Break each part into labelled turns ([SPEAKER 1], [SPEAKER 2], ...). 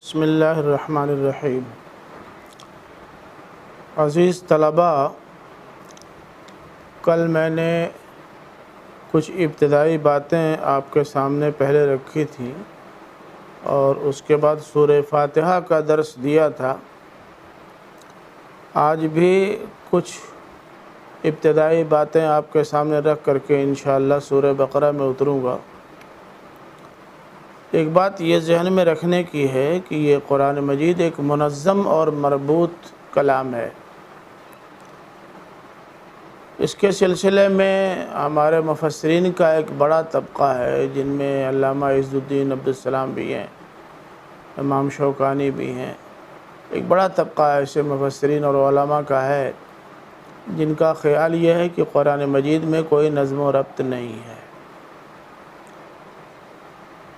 [SPEAKER 1] بسم اللہ الرحمن الرحیم۔ عزیز طلباء، کل میں نے کچھ ابتدائی باتیں آپ کے سامنے پہلے رکھی تھیں اور اس کے بعد سورہ فاتحہ کا درس دیا تھا۔ آج بھی کچھ ابتدائی باتیں آپ کے سامنے رکھ کر کے انشاءاللہ سورہ بقرہ میں اتروں گا۔ ایک بات یہ ذہن میں رکھنے کی ہے کہ یہ قرآن مجید ایک منظم اور مربوط کلام ہے۔ اس کے سلسلے میں ہمارے مفسرین کا ایک بڑا طبقہ ہے، جن میں علامہ عز الدین عبدالسلام بھی ہیں، امام شوکانی بھی ہیں۔ ایک بڑا طبقہ ایسے مفسرین اور علماء کا ہے جن کا خیال یہ ہے کہ قرآن مجید میں کوئی نظم و ربط نہیں ہے،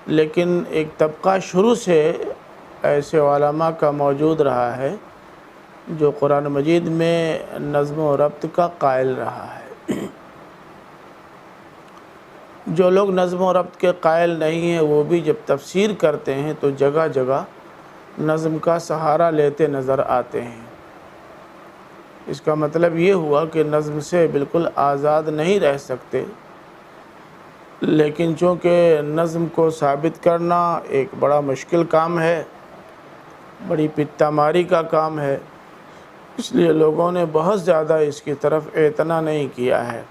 [SPEAKER 1] لیکن ایک طبقہ شروع سے ایسے علماء کا موجود رہا ہے جو قرآن مجید میں نظم و ربط کا قائل رہا ہے۔ جو لوگ نظم و ربط کے قائل نہیں ہیں وہ بھی جب تفسیر کرتے ہیں تو جگہ جگہ نظم کا سہارا لیتے نظر آتے ہیں۔ اس کا مطلب یہ ہوا کہ نظم سے بالکل آزاد نہیں رہ سکتے، لیکن چونکہ نظم کو ثابت کرنا ایک بڑا مشکل کام ہے، بڑی پتہ ماری کا کام ہے، اس لیے لوگوں نے بہت زیادہ اس کی طرف اعتنا نہیں کیا ہے۔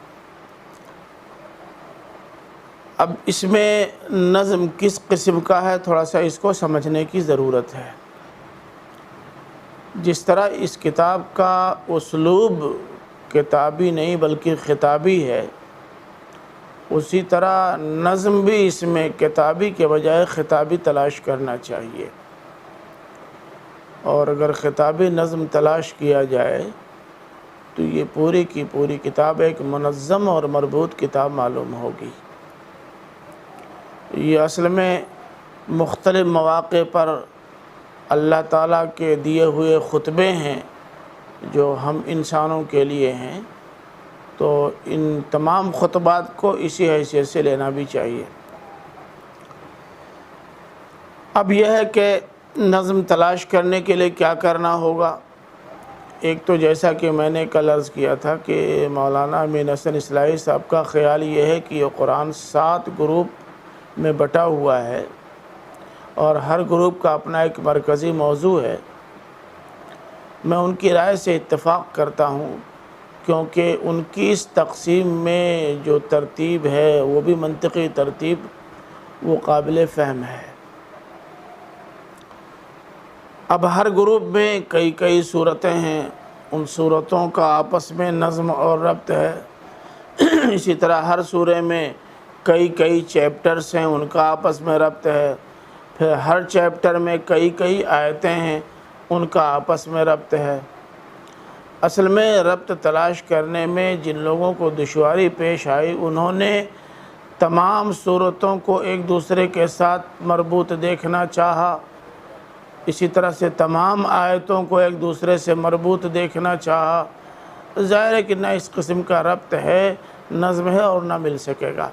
[SPEAKER 1] اب اس میں نظم کس قسم کا ہے، تھوڑا سا اس کو سمجھنے کی ضرورت ہے۔ جس طرح اس کتاب کا اسلوب کتابی نہیں بلکہ خطابی ہے، اسی طرح نظم بھی اس میں کتابی کے بجائے خطابی تلاش کرنا چاہیے، اور اگر خطابی نظم تلاش کیا جائے تو یہ پوری کی پوری کتاب ایک منظم اور مربوط کتاب معلوم ہوگی۔ یہ اصل میں مختلف مواقع پر اللہ تعالیٰ کے دیے ہوئے خطبے ہیں جو ہم انسانوں کے لیے ہیں، تو ان تمام خطبات کو اسی حیثیت سے لینا بھی چاہیے۔ اب یہ ہے کہ نظم تلاش کرنے کے لیے کیا کرنا ہوگا۔ ایک تو جیسا کہ میں نے کل عرض کیا تھا کہ مولانا امین حسن اصلاحی صاحب کا خیال یہ ہے کہ یہ قرآن 7 گروپ میں بٹا ہوا ہے اور ہر گروپ کا اپنا ایک مرکزی موضوع ہے۔ میں ان کی رائے سے اتفاق کرتا ہوں، کیونکہ ان کی اس تقسیم میں جو ترتیب ہے وہ بھی منطقی ترتیب، وہ قابل فہم ہے۔ اب ہر گروپ میں کئی صورتیں ہیں، ان صورتوں کا آپس میں نظم اور ربط ہے۔ اسی طرح ہر سورے میں کئی چیپٹرز ہیں، ان کا آپس میں ربط ہے۔ پھر ہر چیپٹر میں کئی آیتیں ہیں، ان کا آپس میں ربط ہے۔ اصل میں ربط تلاش کرنے میں جن لوگوں کو دشواری پیش آئی، انہوں نے تمام صورتوں کو ایک دوسرے کے ساتھ مربوط دیکھنا چاہا، اسی طرح سے تمام آیتوں کو ایک دوسرے سے مربوط دیکھنا چاہا۔ ظاہر ہے کہ نہ اس قسم کا ربط ہے، نظم ہے، اور نہ مل سکے گا۔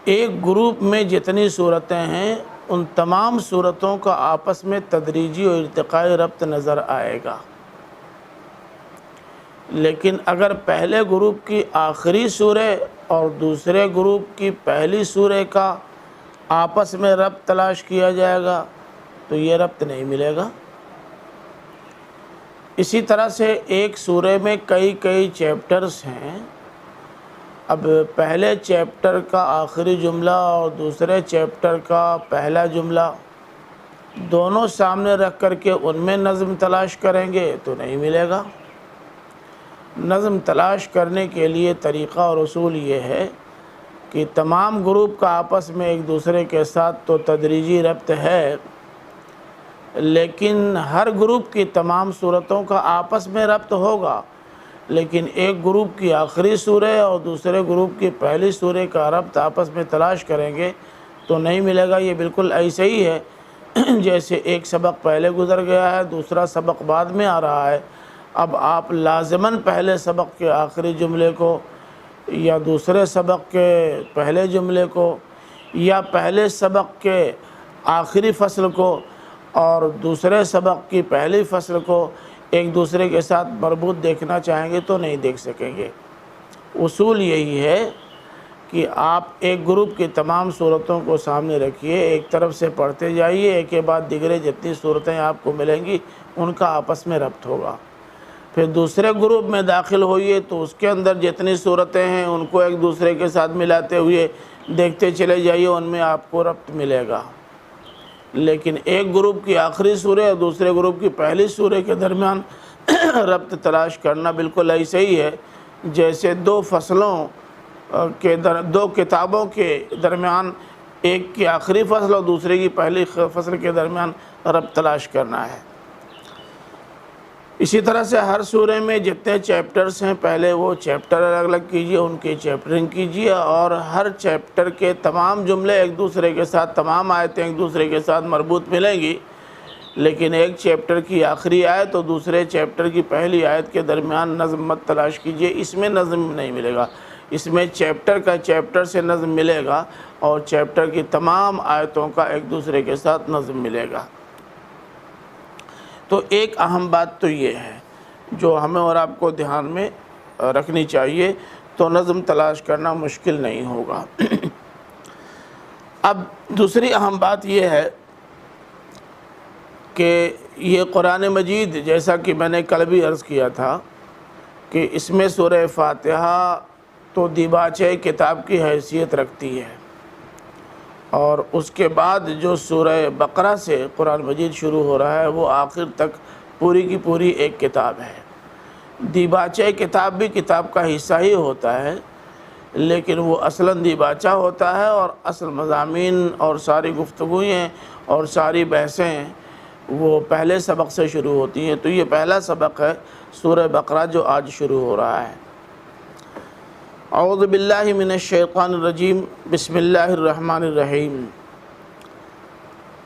[SPEAKER 1] ایک گروپ میں جتنی صورتیں ہیں ان تمام صورتوں کا آپس میں تدریجی اور ارتقائی ربط نظر آئے گا، لیکن اگر پہلے گروپ کی آخری سورہ اور دوسرے گروپ کی پہلی سورہ کا آپس میں ربط تلاش کیا جائے گا تو یہ ربط نہیں ملے گا۔ اسی طرح سے ایک سورہ میں کئی چیپٹرز ہیں، اب پہلے چیپٹر کا آخری جملہ اور دوسرے چیپٹر کا پہلا جملہ دونوں سامنے رکھ کر کے ان میں نظم تلاش کریں گے تو نہیں ملے گا۔ نظم تلاش کرنے کے لیے طریقہ اور اصول یہ ہے کہ تمام گروپ کا آپس میں ایک دوسرے کے ساتھ تو تدریجی ربط ہے، لیکن ہر گروپ کی تمام صورتوں کا آپس میں ربط ہوگا، لیکن ایک گروپ کی آخری سورہ اور دوسرے گروپ کی پہلی سورہ کا ربط آپس میں تلاش کریں گے تو نہیں ملے گا۔ یہ بالکل ایسے ہی ہے جیسے ایک سبق پہلے گزر گیا ہے، دوسرا سبق بعد میں آ رہا ہے۔ اب آپ لازماً پہلے سبق کے آخری جملے کو یا دوسرے سبق کے پہلے جملے کو یا پہلے سبق کے آخری فصل کو اور دوسرے سبق کی پہلی فصل کو ایک دوسرے کے ساتھ مربوط دیکھنا چاہیں گے تو نہیں دیکھ سکیں گے۔ اصول یہی ہے کہ آپ ایک گروپ کی تمام صورتوں کو سامنے رکھیے، ایک طرف سے پڑھتے جائیے، ایک کے بعد دیگرے جتنی صورتیں آپ کو ملیں گی ان کا آپس میں ربط ہوگا۔ پھر دوسرے گروپ میں داخل ہوئیے تو اس کے اندر جتنی صورتیں ہیں ان کو ایک دوسرے کے ساتھ ملاتے ہوئے دیکھتے چلے جائیے، ان میں آپ کو ربط ملے گا۔ لیکن ایک گروپ کی آخری سورہ اور دوسرے گروپ کی پہلی سورہ کے درمیان ربط تلاش کرنا بالکل ایسے ہی ہے جیسے دو کتابوں کے درمیان ایک کی آخری فصل اور دوسرے کی پہلی فصل کے درمیان ربط تلاش کرنا ہے۔ اسی طرح سے ہر سورہ میں جتنے چیپٹرز ہیں پہلے وہ چیپٹر الگ الگ کیجئے، ان کی چیپٹرنگ کیجئے، اور ہر چیپٹر کے تمام جملے ایک دوسرے کے ساتھ، تمام آیتیں ایک دوسرے کے ساتھ مربوط ملیں گی، لیکن ایک چیپٹر کی آخری آیت اور دوسرے چیپٹر کی پہلی آیت کے درمیان نظم مت تلاش کیجئے، اس میں نظم نہیں ملے گا۔ اس میں چیپٹر کا چیپٹر سے نظم ملے گا اور چیپٹر کی تمام آیتوں کا ایک دوسرے کے ساتھ نظم ملے گا۔ تو ایک اہم بات تو یہ ہے جو ہمیں اور آپ کو دھیان میں رکھنی چاہیے، تو نظم تلاش کرنا مشکل نہیں ہوگا۔ اب دوسری اہم بات یہ ہے کہ یہ قرآن مجید، جیسا کہ میں نے کل بھی عرض کیا تھا کہ اس میں سورہ فاتحہ تو دیباچہ کتاب کی حیثیت رکھتی ہے، اور اس کے بعد جو سورہ بقرہ سے قرآن مجید شروع ہو رہا ہے وہ آخر تک پوری کی پوری ایک کتاب ہے۔ دیباچہ کتاب بھی کتاب کا حصہ ہی ہوتا ہے، لیکن وہ اصلاً دیباچہ ہوتا ہے، اور اصل مضامین اور ساری گفتگویں اور ساری بحثیں وہ پہلے سبق سے شروع ہوتی ہیں۔ تو یہ پہلا سبق ہے سورہ بقرہ جو آج شروع ہو رہا ہے۔ اعوذ باللہ من الشیطان الرجیم، بسم اللہ الرحمن الرحیم۔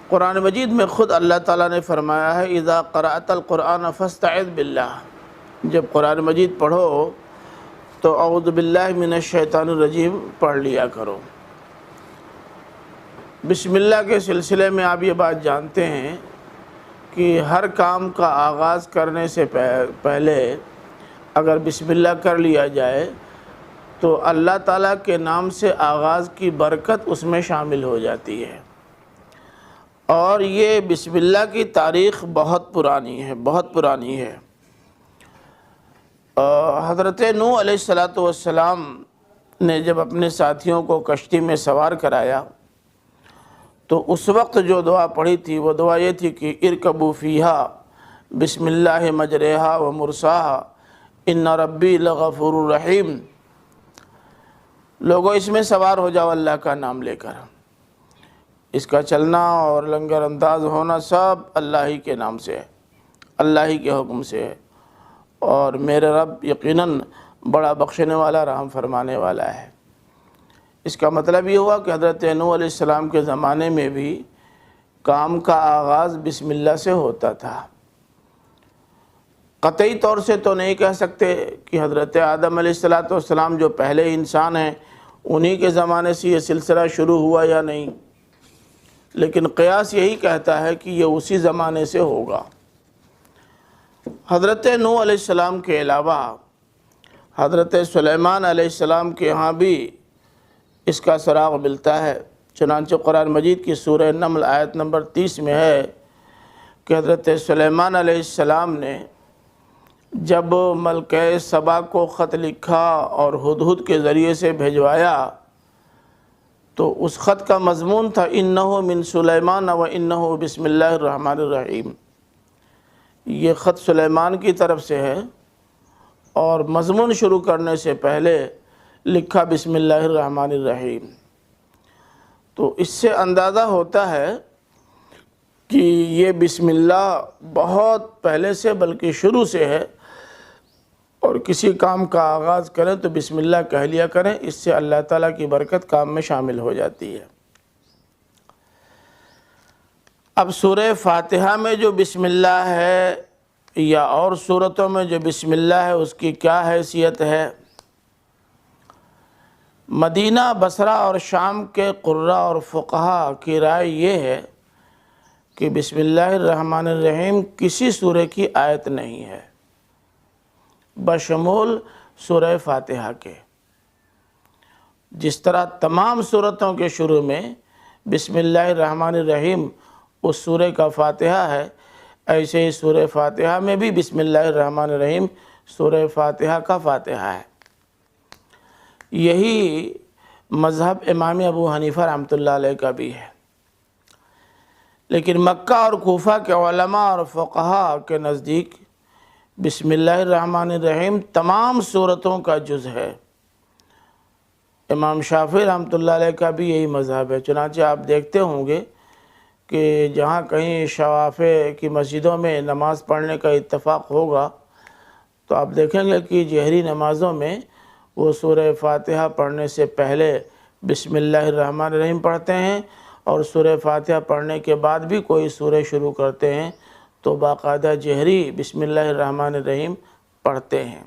[SPEAKER 1] قرآن مجید میں خود اللہ تعالیٰ نے فرمایا ہے اذا قرأت القرآن فاستعذ باللہ، جب قرآن مجید پڑھو تو اعوذ باللہ من الشیطان الرجیم پڑھ لیا کرو۔ بسم اللہ کے سلسلے میں آپ یہ بات جانتے ہیں کہ ہر کام کا آغاز کرنے سے پہلے اگر بسم اللہ کر لیا جائے تو اللہ تعالیٰ کے نام سے آغاز کی برکت اس میں شامل ہو جاتی ہے، اور یہ بسم اللہ کی تاریخ بہت پرانی ہے، بہت پرانی ہے۔ حضرت نوح علیہ السلام نے جب اپنے ساتھیوں کو کشتی میں سوار کرایا تو اس وقت جو دعا پڑھی تھی وہ دعا یہ تھی کہ ارکبوا فیہا بسم اللہ مجریہا و مرساہا ان ربی لغفور الرحیم، لوگوں اس میں سوار ہو جاؤ اللہ کا نام لے کر، اس کا چلنا اور لنگر انداز ہونا سب اللہ ہی کے نام سے ہے، اللہ ہی کے حکم سے ہے، اور میرے رب یقیناً بڑا بخشنے والا رحم فرمانے والا ہے۔ اس کا مطلب یہ ہوا کہ حضرت نوح علیہ السلام کے زمانے میں بھی کام کا آغاز بسم اللہ سے ہوتا تھا۔ قطعی طور سے تو نہیں کہہ سکتے کہ حضرت آدم علیہ السلام جو پہلے انسان ہیں انہی کے زمانے سے یہ سلسلہ شروع ہوا یا نہیں، لیکن قیاس یہی کہتا ہے کہ یہ اسی زمانے سے ہوگا۔ حضرت نوح علیہ السلام کے علاوہ حضرت سلیمان علیہ السلام کے ہاں بھی اس کا سراغ ملتا ہے، چنانچہ قرآن مجید کی سورہ نمل آیت نمبر 30 میں ہے کہ حضرت سلیمان علیہ السلام نے جب ملکہ سبا کو خط لکھا اور ہدہد کے ذریعے سے بھیجوایا تو اس خط کا مضمون تھا انہ من سلیمان و انہ بسم اللہ الرحمن الرحیم، یہ خط سلیمان کی طرف سے ہے اور مضمون شروع کرنے سے پہلے لکھا بسم اللہ الرحمن الرحیم۔ تو اس سے اندازہ ہوتا ہے کہ یہ بسم اللہ بہت پہلے سے بلکہ شروع سے ہے، اور کسی کام کا آغاز کریں تو بسم اللہ کہہ لیا کریں، اس سے اللہ تعالیٰ کی برکت کام میں شامل ہو جاتی ہے۔ اب سورہ فاتحہ میں جو بسم اللہ ہے یا اور سورتوں میں جو بسم اللہ ہے اس کی کیا حیثیت ہے؟ مدینہ، بصرہ اور شام کے قراء اور فقہا کی رائے یہ ہے کہ بسم اللہ الرحمن الرحیم کسی سورہ کی آیت نہیں ہے بشمول سورہ فاتحہ کے۔ جس طرح تمام سورتوں کے شروع میں بسم اللہ الرحمن الرحیم اس سورہ کا فاتحہ ہے، ایسے ہی سورہ فاتحہ میں بھی بسم اللہ الرحمن الرحیم سورہ فاتحہ کا فاتحہ ہے۔ یہی مذہب امام ابو حنیفہ رحمۃ اللہ علیہ کا بھی ہے، لیکن مکہ اور کوفہ کے علماء اور فقہاء کے نزدیک بسم اللہ الرحمن الرحیم تمام سورتوں کا جز ہے۔ امام شافعی رحمۃ اللہ علیہ کا بھی یہی مذہب ہے۔ چنانچہ آپ دیکھتے ہوں گے کہ جہاں کہیں شوافع کی مسجدوں میں نماز پڑھنے کا اتفاق ہوگا تو آپ دیکھیں گے کہ جہری نمازوں میں وہ سورہ فاتحہ پڑھنے سے پہلے بسم اللہ الرحمن الرحیم پڑھتے ہیں، اور سورہ فاتحہ پڑھنے کے بعد بھی کوئی سورہ شروع کرتے ہیں تو باقاعدہ جہری بسم اللہ الرحمن الرحیم پڑھتے ہیں۔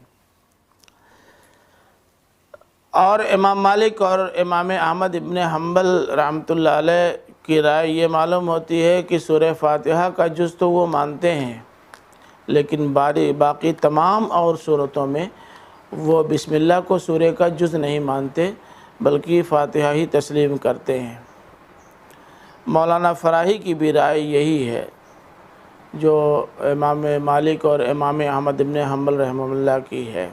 [SPEAKER 1] اور امام مالک اور امام احمد ابن حنبل رحمۃ اللہ علیہ کی رائے یہ معلوم ہوتی ہے کہ سورہ فاتحہ کا جز تو وہ مانتے ہیں، لیکن باقی تمام اور سورتوں میں وہ بسم اللہ کو سورہ کا جز نہیں مانتے بلکہ فاتحہ ہی تسلیم کرتے ہیں۔ مولانا فراہی کی بھی رائے یہی ہے جو امام مالک اور امام احمد ابن حنبل رحمہ اللہ کی ہے۔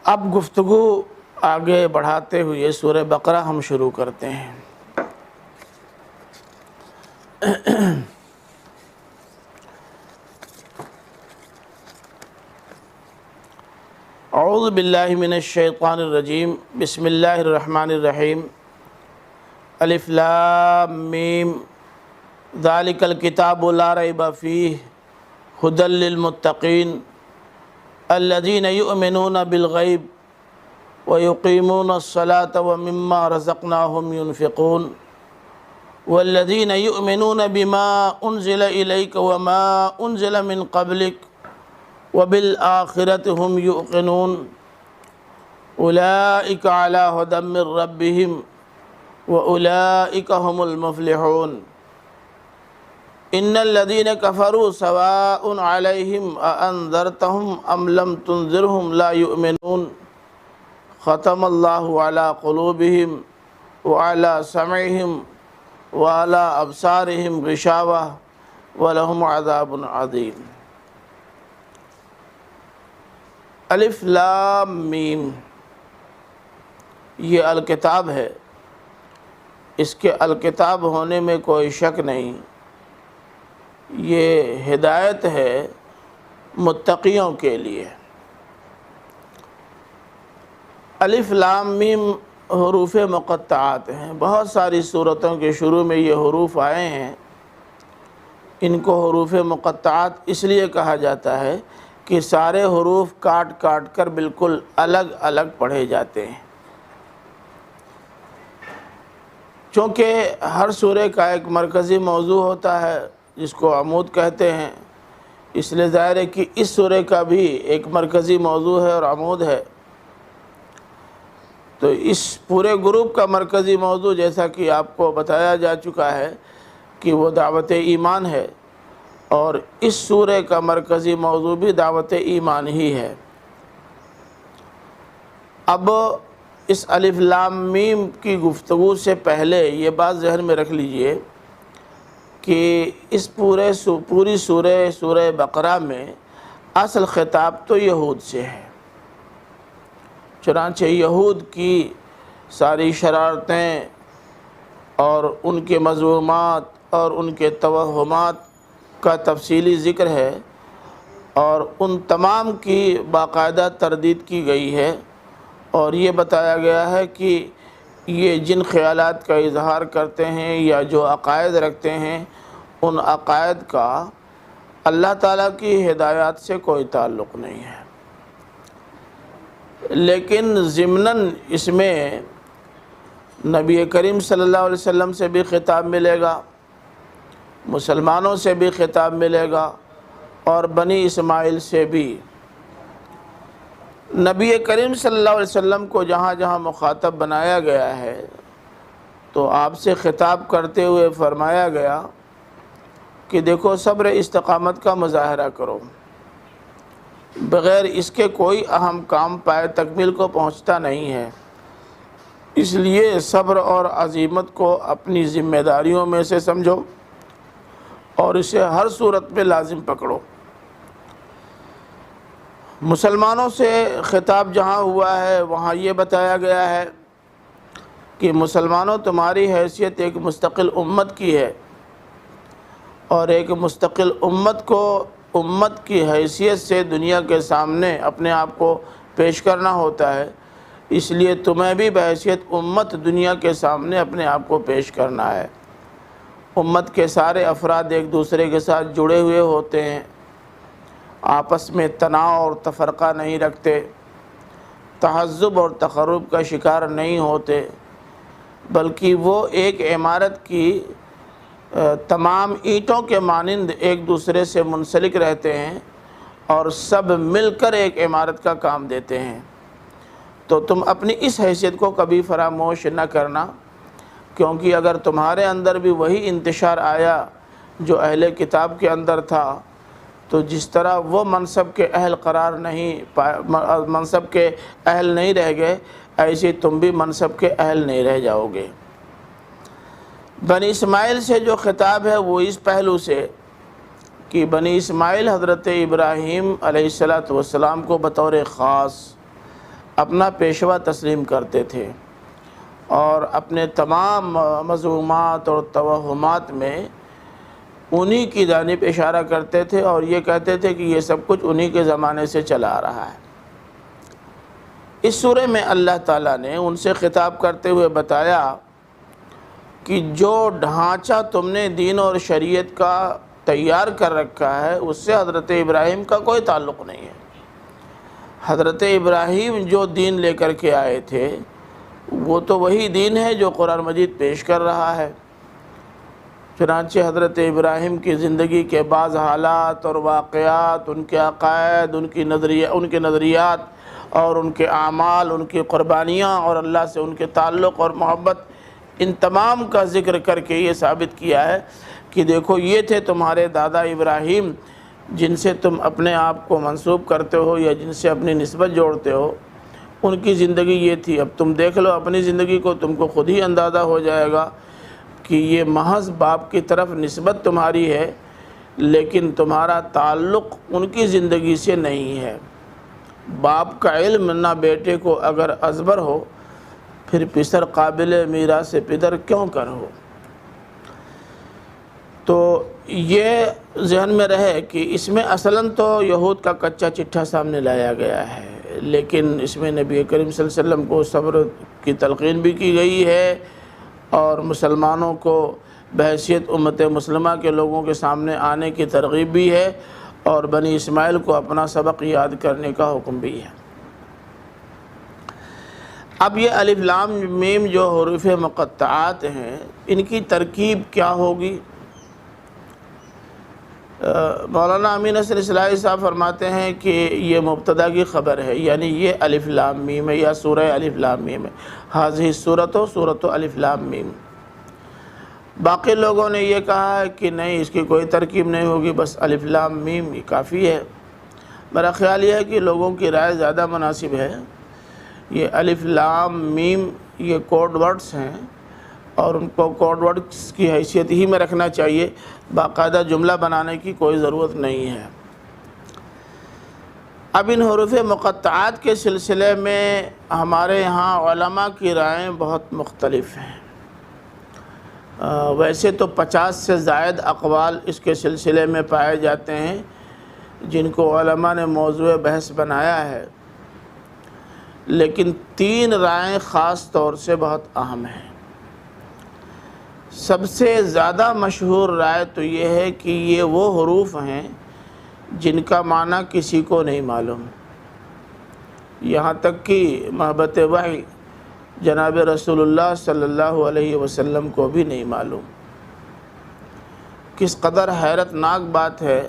[SPEAKER 1] اب گفتگو آگے بڑھاتے ہوئے سورہ بقرہ ہم شروع کرتے ہیں۔ اعوذ باللہ من الشیطان الرجیم، بسم اللہ الرحمن الرحیم، الف لام میم، ذالک الکتاب لا ریب فیہ ھدی للمتقین الذین یؤمنون بالغیب ویقیمون الصلاة ومما رزقناہم ینفقون والذین یؤمنون بما انزل الیک وما انزل من قبلک وبالآخرۃ ہم یوقنون اولئک علی ھدی من ربہم واولئک هم المفلحون ان الذین کفروا سواء علیہم اانذرتہم ام لم تنذرہم لا یؤمنون ختم اللہ علی قلوبہم وعلی سمعہم وعلی ابصارہم غشاوہ ولہم عذاب عظیم۔ الف لام میم یہ الکتاب ہے، اس کے الکتاب ہونے میں کوئی شک نہیں، یہ ہدایت ہے متقیوں کے لیے۔ الف لام میم حروف مقطعات ہیں، بہت ساری سورتوں کے شروع میں یہ حروف آئے ہیں۔ ان کو حروف مقطعات اس لیے کہا جاتا ہے کہ سارے حروف کاٹ کاٹ کر بالکل الگ الگ پڑھے جاتے ہیں۔ چونکہ ہر سورہ کا ایک مرکزی موضوع ہوتا ہے جس کو عمود کہتے ہیں، اس لیے ظاہر ہے کہ اس سورہ کا بھی ایک مرکزی موضوع ہے اور عمود ہے۔ تو اس پورے گروپ کا مرکزی موضوع جیسا کہ آپ کو بتایا جا چکا ہے کہ وہ دعوت ایمان ہے، اور اس سورہ کا مرکزی موضوع بھی دعوت ایمان ہی ہے۔ اب اس الف لام میم کی گفتگو سے پہلے یہ بات ذہن میں رکھ لیجئے کہ اس پوری سورہ بقرہ میں اصل خطاب تو یہود سے ہے۔ چنانچہ یہود کی ساری شرارتیں اور ان کے مذمومات اور ان کے توہمات کا تفصیلی ذکر ہے، اور ان تمام کی باقاعدہ تردید کی گئی ہے، اور یہ بتایا گیا ہے کہ یہ جن خیالات کا اظہار کرتے ہیں یا جو عقائد رکھتے ہیں ان عقائد کا اللہ تعالیٰ کی ہدایات سے کوئی تعلق نہیں ہے، لیکن ضمناً اس میں نبی کریم صلی اللہ علیہ وسلم سے بھی خطاب ملے گا، مسلمانوں سے بھی خطاب ملے گا، اور بنی اسماعیل سے بھی۔ نبی کریم صلی اللہ علیہ وسلم کو جہاں جہاں مخاطب بنایا گیا ہے تو آپ سے خطاب کرتے ہوئے فرمایا گیا کہ دیکھو صبر استقامت کا مظاہرہ کرو، بغیر اس کے کوئی اہم کام پائے تکمیل کو پہنچتا نہیں ہے، اس لیے صبر اور عزیمت کو اپنی ذمہ داریوں میں سے سمجھو اور اسے ہر صورت میں لازم پکڑو۔ مسلمانوں سے خطاب جہاں ہوا ہے وہاں یہ بتایا گیا ہے کہ مسلمانوں تمہاری حیثیت ایک مستقل امت کی ہے، اور ایک مستقل امت کو امت کی حیثیت سے دنیا کے سامنے اپنے آپ کو پیش کرنا ہوتا ہے، اس لیے تمہیں بھی بحیثیت امت دنیا کے سامنے اپنے آپ کو پیش کرنا ہے۔ امت کے سارے افراد ایک دوسرے کے ساتھ جڑے ہوئے ہوتے ہیں، آپس میں تناؤ اور تفرقہ نہیں رکھتے، تہذب اور تخرب کا شکار نہیں ہوتے، بلکہ وہ ایک عمارت کی تمام اینٹوں کے مانند ایک دوسرے سے منسلک رہتے ہیں اور سب مل کر ایک عمارت کا کام دیتے ہیں۔ تو تم اپنی اس حیثیت کو کبھی فراموش نہ کرنا، کیونکہ اگر تمہارے اندر بھی وہی انتشار آیا جو اہل کتاب کے اندر تھا تو جس طرح وہ منصب کے اہل منصب کے اہل نہیں رہ گئے، ایسے تم بھی منصب کے اہل نہیں رہ جاؤ گے۔ بنی اسماعیل سے جو خطاب ہے وہ اس پہلو سے کہ بنی اسماعیل حضرت ابراہیم علیہ السلام کو بطور خاص اپنا پیشوا تسلیم کرتے تھے، اور اپنے تمام مذمومات اور توہمات میں انہی کی جانب اشارہ کرتے تھے اور یہ کہتے تھے کہ یہ سب کچھ انہی کے زمانے سے چلا آ رہا ہے۔ اس سورہ میں اللہ تعالیٰ نے ان سے خطاب کرتے ہوئے بتایا کہ جو ڈھانچہ تم نے دین اور شریعت کا تیار کر رکھا ہے اس سے حضرت ابراہیم کا کوئی تعلق نہیں ہے۔ حضرت ابراہیم جو دین لے کر کے آئے تھے وہ تو وہی دین ہے جو قرآن مجید پیش کر رہا ہے۔ چنانچہ حضرت ابراہیم کی زندگی کے بعض حالات اور واقعات، ان کے عقائد، ان کے نظریات اور ان کے اعمال، ان کی قربانیاں اور اللہ سے ان کے تعلق اور محبت، ان تمام کا ذکر کر کے یہ ثابت کیا ہے کہ دیکھو یہ تھے تمہارے دادا ابراہیم جن سے تم اپنے آپ کو منسوب کرتے ہو یا جن سے اپنی نسبت جوڑتے ہو، ان کی زندگی یہ تھی۔ اب تم دیکھ لو اپنی زندگی کو، تم کو خود ہی اندازہ ہو جائے گا کہ یہ محض باپ کی طرف نسبت تمہاری ہے، لیکن تمہارا تعلق ان کی زندگی سے نہیں ہے۔ باپ کا علم نہ بیٹے کو اگر ازبر ہو، پھر پسر قابل میراث پدر کیوں کر ہو۔ تو یہ ذہن میں رہے کہ اس میں اصلاً تو یہود کا کچا چٹھا سامنے لایا گیا ہے، لیکن اس میں نبی کریم صلی اللہ علیہ وسلم کو صبر کی تلقین بھی کی گئی ہے اور مسلمانوں کو بحیثیت امت مسلمہ کے لوگوں کے سامنے آنے کی ترغیب بھی ہے، اور بنی اسماعیل کو اپنا سبق یاد کرنے کا حکم بھی ہے۔ اب یہ الف لام میم جو حروف مقطعات ہیں، ان کی ترکیب کیا ہوگی؟ مولانا امین نصر اصلاحی صاحب فرماتے ہیں کہ یہ مبتدا کی خبر ہے، یعنی یہ الف لام میم ہے یا سورہ الف لام میم ہے، حاضی سورۃ الف لام میم۔ باقی لوگوں نے یہ کہا ہے کہ نہیں، اس کی کوئی ترکیب نہیں ہوگی، بس الف لام میم یہ کافی ہے۔ میرا خیال یہ ہے کہ لوگوں کی رائے زیادہ مناسب ہے۔ یہ الف لام میم یہ کوڈ ورڈز ہیں اور ان کو کوڈ ورڈز کی حیثیت ہی میں رکھنا چاہیے، باقاعدہ جملہ بنانے کی کوئی ضرورت نہیں ہے۔ اب ان حروف مقطعات کے سلسلے میں ہمارے ہاں علماء کی رائیں بہت مختلف ہیں۔ ویسے تو 50 سے زائد اقوال اس کے سلسلے میں پائے جاتے ہیں جن کو علماء نے موضوع بحث بنایا ہے، لیکن 3 رائیں خاص طور سے بہت اہم ہیں۔ سب سے زیادہ مشہور رائے تو یہ ہے کہ یہ وہ حروف ہیں جن کا معنی کسی کو نہیں معلوم، یہاں تک کہ محبت وحی جناب رسول اللہ صلی اللہ علیہ وسلم کو بھی نہیں معلوم۔ کس قدر حیرت ناک بات ہے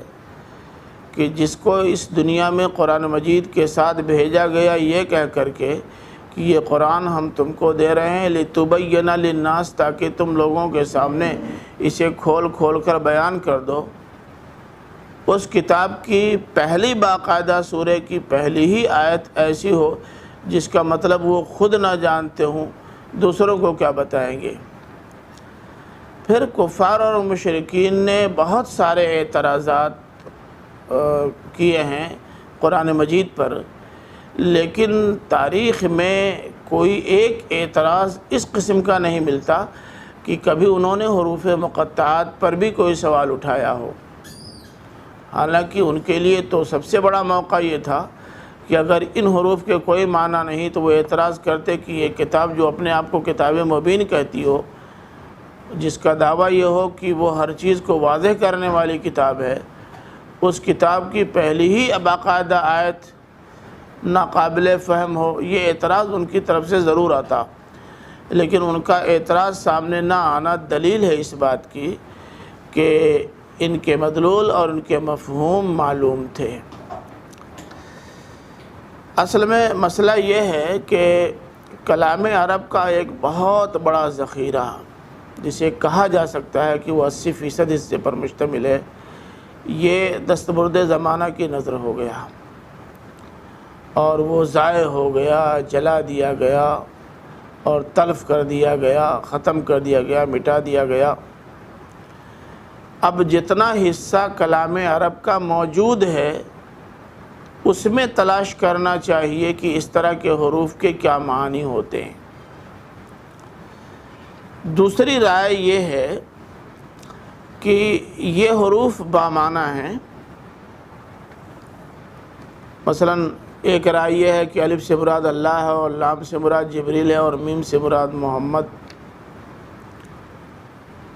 [SPEAKER 1] کہ جس کو اس دنیا میں قرآن مجید کے ساتھ بھیجا گیا یہ کہہ کر کے کہ یہ قرآن ہم تم کو دے رہے ہیں لِتُبَيِّنَ لِلنَّاسِ، تاکہ تم لوگوں کے سامنے اسے کھول کھول کر بیان کر دو۔ اس کتاب کی پہلی باقاعدہ سورہ کی پہلی ہی آیت ایسی ہو جس کا مطلب وہ خود نہ جانتے ہوں، دوسروں کو کیا بتائیں گے۔ پھر کفار اور مشرکین نے بہت سارے اعتراضات کیے ہیں قرآن مجید پر، لیکن تاریخ میں کوئی ایک اعتراض اس قسم کا نہیں ملتا کہ کبھی انہوں نے حروف مقطعات پر بھی کوئی سوال اٹھایا ہو۔ حالانکہ ان کے لیے تو سب سے بڑا موقع یہ تھا کہ اگر ان حروف کے کوئی معنی نہیں تو وہ اعتراض کرتے کہ یہ کتاب جو اپنے آپ کو کتاب مبین کہتی ہو، جس کا دعویٰ یہ ہو کہ وہ ہر چیز کو واضح کرنے والی کتاب ہے، اس کتاب کی پہلی ہی باقاعدہ آیت ناقابل فہم ہو، یہ اعتراض ان کی طرف سے ضرور آتا۔ لیکن ان کا اعتراض سامنے نہ آنا دلیل ہے اس بات کی کہ ان کے مدلول اور ان کے مفہوم معلوم تھے۔ اصل میں مسئلہ یہ ہے کہ کلام عرب کا ایک بہت بڑا ذخیرہ، جسے کہا جا سکتا ہے کہ وہ 80% حصے پر مشتمل ہے، یہ دستبرد زمانہ کی نظر ہو گیا اور وہ ضائع ہو گیا، جلا دیا گیا اور تلف کر دیا گیا، ختم کر دیا گیا، مٹا دیا گیا۔ اب جتنا حصہ کلام عرب کا موجود ہے اس میں تلاش کرنا چاہیے کہ اس طرح کے حروف کے کیا معنی ہوتے ہیں۔ دوسری رائے یہ ہے کہ یہ حروف بامعنی ہیں۔ مثلا ایک رائے یہ ہے کہ الف سے مراد اللہ ہے اور لام سے مراد جبریل ہے اور میم سے مراد محمد۔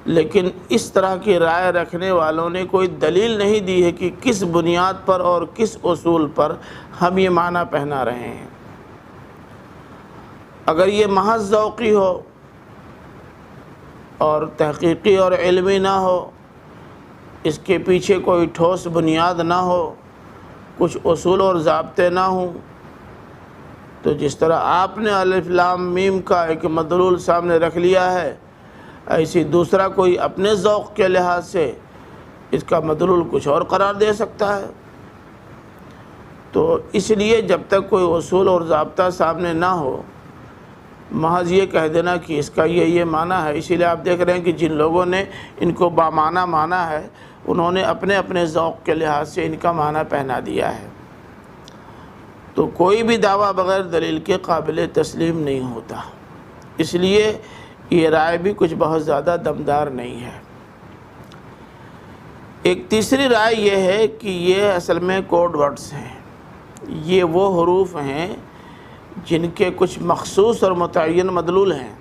[SPEAKER 1] لیکن اس طرح کی رائے رکھنے والوں نے کوئی دلیل نہیں دی ہے کہ کس بنیاد پر اور کس اصول پر ہم یہ معنی پہنا رہے ہیں۔ اگر یہ محض ذوقی ہو اور تحقیقی اور علمی نہ ہو، اس کے پیچھے کوئی ٹھوس بنیاد نہ ہو، کچھ اصول اور ضابطے نہ ہوں، تو جس طرح آپ نے الف لام میم کا ایک مدلول سامنے رکھ لیا ہے، ایسی دوسرا کوئی اپنے ذوق کے لحاظ سے اس کا مدلول کچھ اور قرار دے سکتا ہے۔ تو اس لیے جب تک کوئی اصول اور ضابطہ سامنے نہ ہو، محض یہ کہہ دینا کہ اس کا یہ معنی ہے۔ اسی لیے آپ دیکھ رہے ہیں کہ جن لوگوں نے ان کو بامعنی مانا ہے، انہوں نے اپنے اپنے ذوق کے لحاظ سے ان کا معنی پہنا دیا ہے۔ تو کوئی بھی دعویٰ بغیر دلیل کے قابل تسلیم نہیں ہوتا، اس لیے یہ رائے بھی کچھ بہت زیادہ دمدار نہیں ہے۔ ایک تیسری رائے یہ ہے کہ یہ اصل میں کوڈ ورڈز ہیں، یہ وہ حروف ہیں جن کے کچھ مخصوص اور متعین مدلول ہیں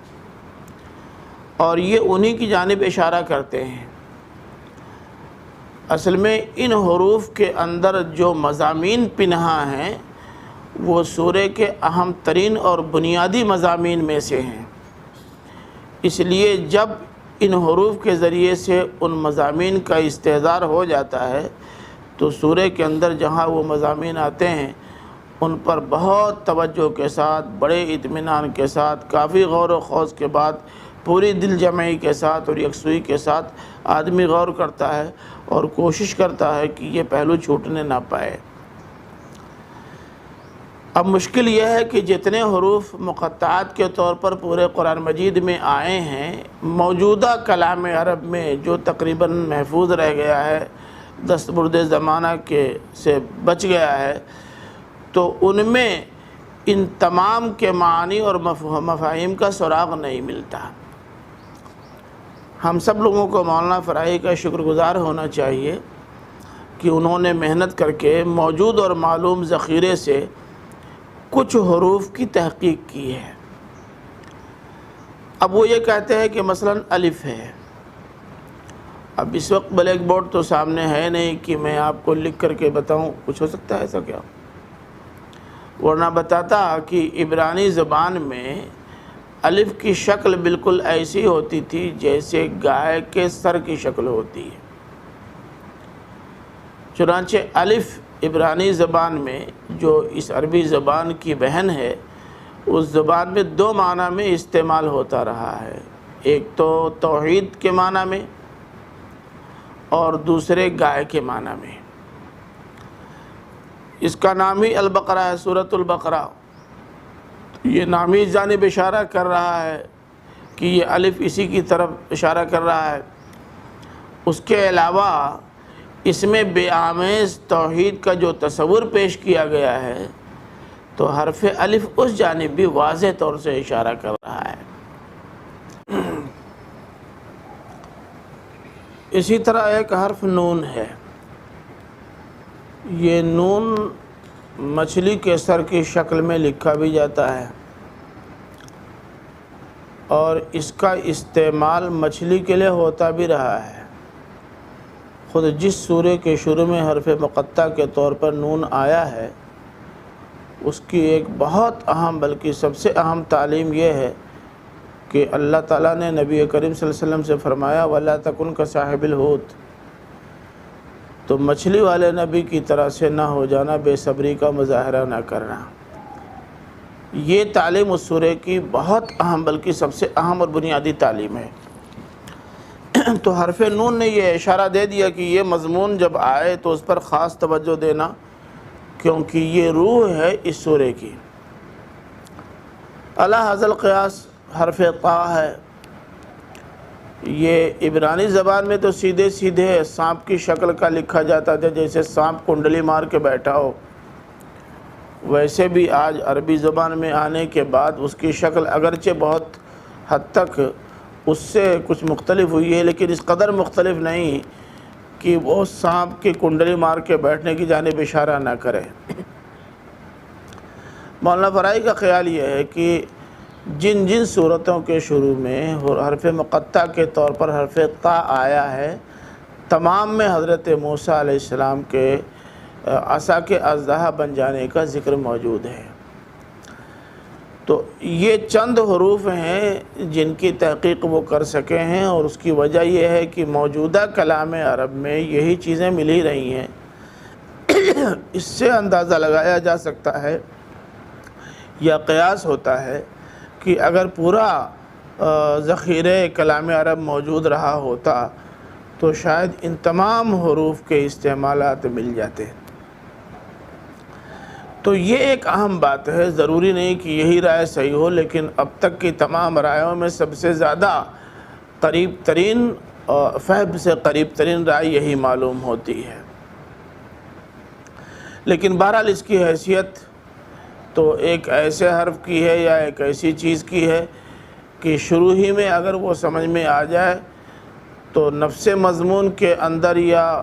[SPEAKER 1] اور یہ انہی کی جانب اشارہ کرتے ہیں۔ اصل میں ان حروف کے اندر جو مضامین پنہاں ہیں وہ سورہ کے اہم ترین اور بنیادی مضامین میں سے ہیں۔ اس لیے جب ان حروف کے ذریعے سے ان مضامین کا استحضار ہو جاتا ہے تو سورہ کے اندر جہاں وہ مضامین آتے ہیں ان پر بہت توجہ کے ساتھ، بڑے اطمینان کے ساتھ، کافی غور و خوض کے بعد، پوری دل جمعی کے ساتھ اور یکسوئی کے ساتھ آدمی غور کرتا ہے اور کوشش کرتا ہے کہ یہ پہلو چھوٹنے نہ پائے۔ اب مشکل یہ ہے کہ جتنے حروف مقطعات کے طور پر پورے قرآن مجید میں آئے ہیں، موجودہ کلام عرب میں جو تقریباً محفوظ رہ گیا ہے، دستبرد زمانہ کے سے بچ گیا ہے، تو ان میں ان تمام کے معنی اور مفاہیم کا سراغ نہیں ملتا۔ ہم سب لوگوں کو مولانا فراہی کا شکر گزار ہونا چاہیے کہ انہوں نے محنت کر کے موجود اور معلوم ذخیرے سے کچھ حروف کی تحقیق کی ہے۔ اب وہ یہ کہتے ہیں کہ مثلا الف ہے۔ اب اس وقت بلیک بورڈ تو سامنے ہے نہیں کہ میں آپ کو لکھ کر کے بتاؤں، کچھ ہو سکتا ہے ایسا کیا؟ ورنہ بتاتا کہ عبرانی زبان میں الف کی شکل بالکل ایسی ہوتی تھی جیسے گائے کے سر کی شکل ہوتی ہے۔ چنانچہ الف عبرانی زبان میں جو اس عربی زبان کی بہن ہے، اس زبان میں دو معنی میں استعمال ہوتا رہا ہے، ایک تو توحید کے معنی میں اور دوسرے گائے کے معنی میں۔ اس کا نام ہی البقرہ ہے، سورۃ البقرہ۔ یہ نام ہی جانب اشارہ کر رہا ہے کہ یہ الف اسی کی طرف اشارہ کر رہا ہے۔ اس کے علاوہ اس میں بے آمیز توحید کا جو تصور پیش کیا گیا ہے تو حرف الف اس جانب بھی واضح طور سے اشارہ کر رہا ہے۔ اسی طرح ایک حرف نون ہے۔ یہ نون مچھلی کے سر کی شکل میں لکھا بھی جاتا ہے اور اس کا استعمال مچھلی کے لیے ہوتا بھی رہا ہے۔ خود جس سورے کے شروع میں حرف مقطع کے طور پر نون آیا ہے اس کی ایک بہت اہم بلکہ سب سے اہم تعلیم یہ ہے کہ اللہ تعالیٰ نے نبی کریم صلی اللہ علیہ وسلم سے فرمایا وَلَا تَكُنْ كَصَاحِبِ الْحُوتِ، تو مچھلی والے نبی کی طرح سے نہ ہو جانا، بے صبری کا مظاہرہ نہ کرنا۔ یہ تعلیم اس سورے کی بہت اہم بلکہ سب سے اہم اور بنیادی تعلیم ہے۔ تو حرف نون نے یہ اشارہ دے دیا کہ یہ مضمون جب آئے تو اس پر خاص توجہ دینا، کیونکہ یہ روح ہے اس سورے کی۔ علی ھذا القیاس حرف طا ہے۔ یہ عبرانی زبان میں تو سیدھے سیدھے سانپ کی شکل کا لکھا جاتا تھا، جیسے سانپ کنڈلی مار کے بیٹھا ہو، ویسے بھی آج عربی زبان میں آنے کے بعد اس کی شکل اگرچہ بہت حد تک اس سے کچھ مختلف ہوئی ہے، لیکن اس قدر مختلف نہیں کہ وہ سانپ کی کنڈلی مار کے بیٹھنے کی جانب اشارہ نہ کرے۔ مولانا فرائی کا خیال یہ ہے کہ جن جن صورتوں کے شروع میں حرف مقطع کے طور پر حرف طا آیا ہے، تمام میں حضرت موسیٰ علیہ السلام کے عصا کے اژدہا بن جانے کا ذکر موجود ہے۔ تو یہ چند حروف ہیں جن کی تحقیق وہ کر سکے ہیں، اور اس کی وجہ یہ ہے کہ موجودہ کلام عرب میں یہی چیزیں مل ہی رہی ہیں۔ اس سے اندازہ لگایا جا سکتا ہے یا قیاس ہوتا ہے کہ اگر پورا ذخیرہ کلام عرب موجود رہا ہوتا تو شاید ان تمام حروف کے استعمالات مل جاتے۔ تو یہ ایک اہم بات ہے، ضروری نہیں کہ یہی رائے صحیح ہو، لیکن اب تک کی تمام رائےوں میں سب سے زیادہ قریب ترین فہم سے قریب ترین رائے یہی معلوم ہوتی ہے۔ لیکن بہرحال اس کی حیثیت تو ایک ایسے حرف کی ہے یا ایک ایسی چیز کی ہے کہ شروع ہی میں اگر وہ سمجھ میں آ جائے تو نفس مضمون کے اندر یا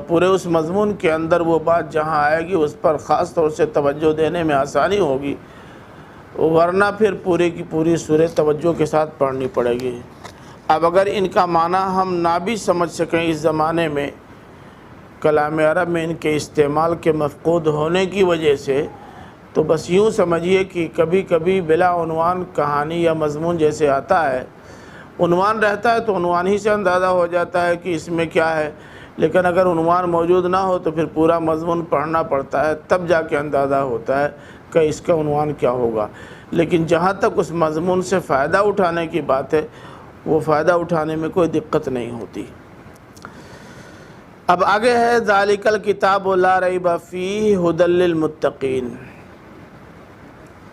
[SPEAKER 1] پورے اس مضمون کے اندر وہ بات جہاں آئے گی اس پر خاص طور سے توجہ دینے میں آسانی ہوگی، ورنہ پھر پورے کی پوری سورہ توجہ کے ساتھ پڑھنی پڑے گی۔ اب اگر ان کا معنی ہم نہ بھی سمجھ سکیں اس زمانے میں کلام عرب میں ان کے استعمال کے مفقود ہونے کی وجہ سے، تو بس یوں سمجھیے کہ کبھی کبھی بلا عنوان کہانی یا مضمون جیسے آتا ہے، عنوان رہتا ہے تو عنوان ہی سے اندازہ ہو جاتا ہے کہ اس میں کیا ہے، لیکن اگر عنوان موجود نہ ہو تو پھر پورا مضمون پڑھنا پڑتا ہے، تب جا کے اندازہ ہوتا ہے کہ اس کا عنوان کیا ہوگا۔ لیکن جہاں تک اس مضمون سے فائدہ اٹھانے کی بات ہے، وہ فائدہ اٹھانے میں کوئی دقت نہیں ہوتی۔ اب آگے ہے ذالک الکتاب لا ریب فیہ ھدی للمتقین۔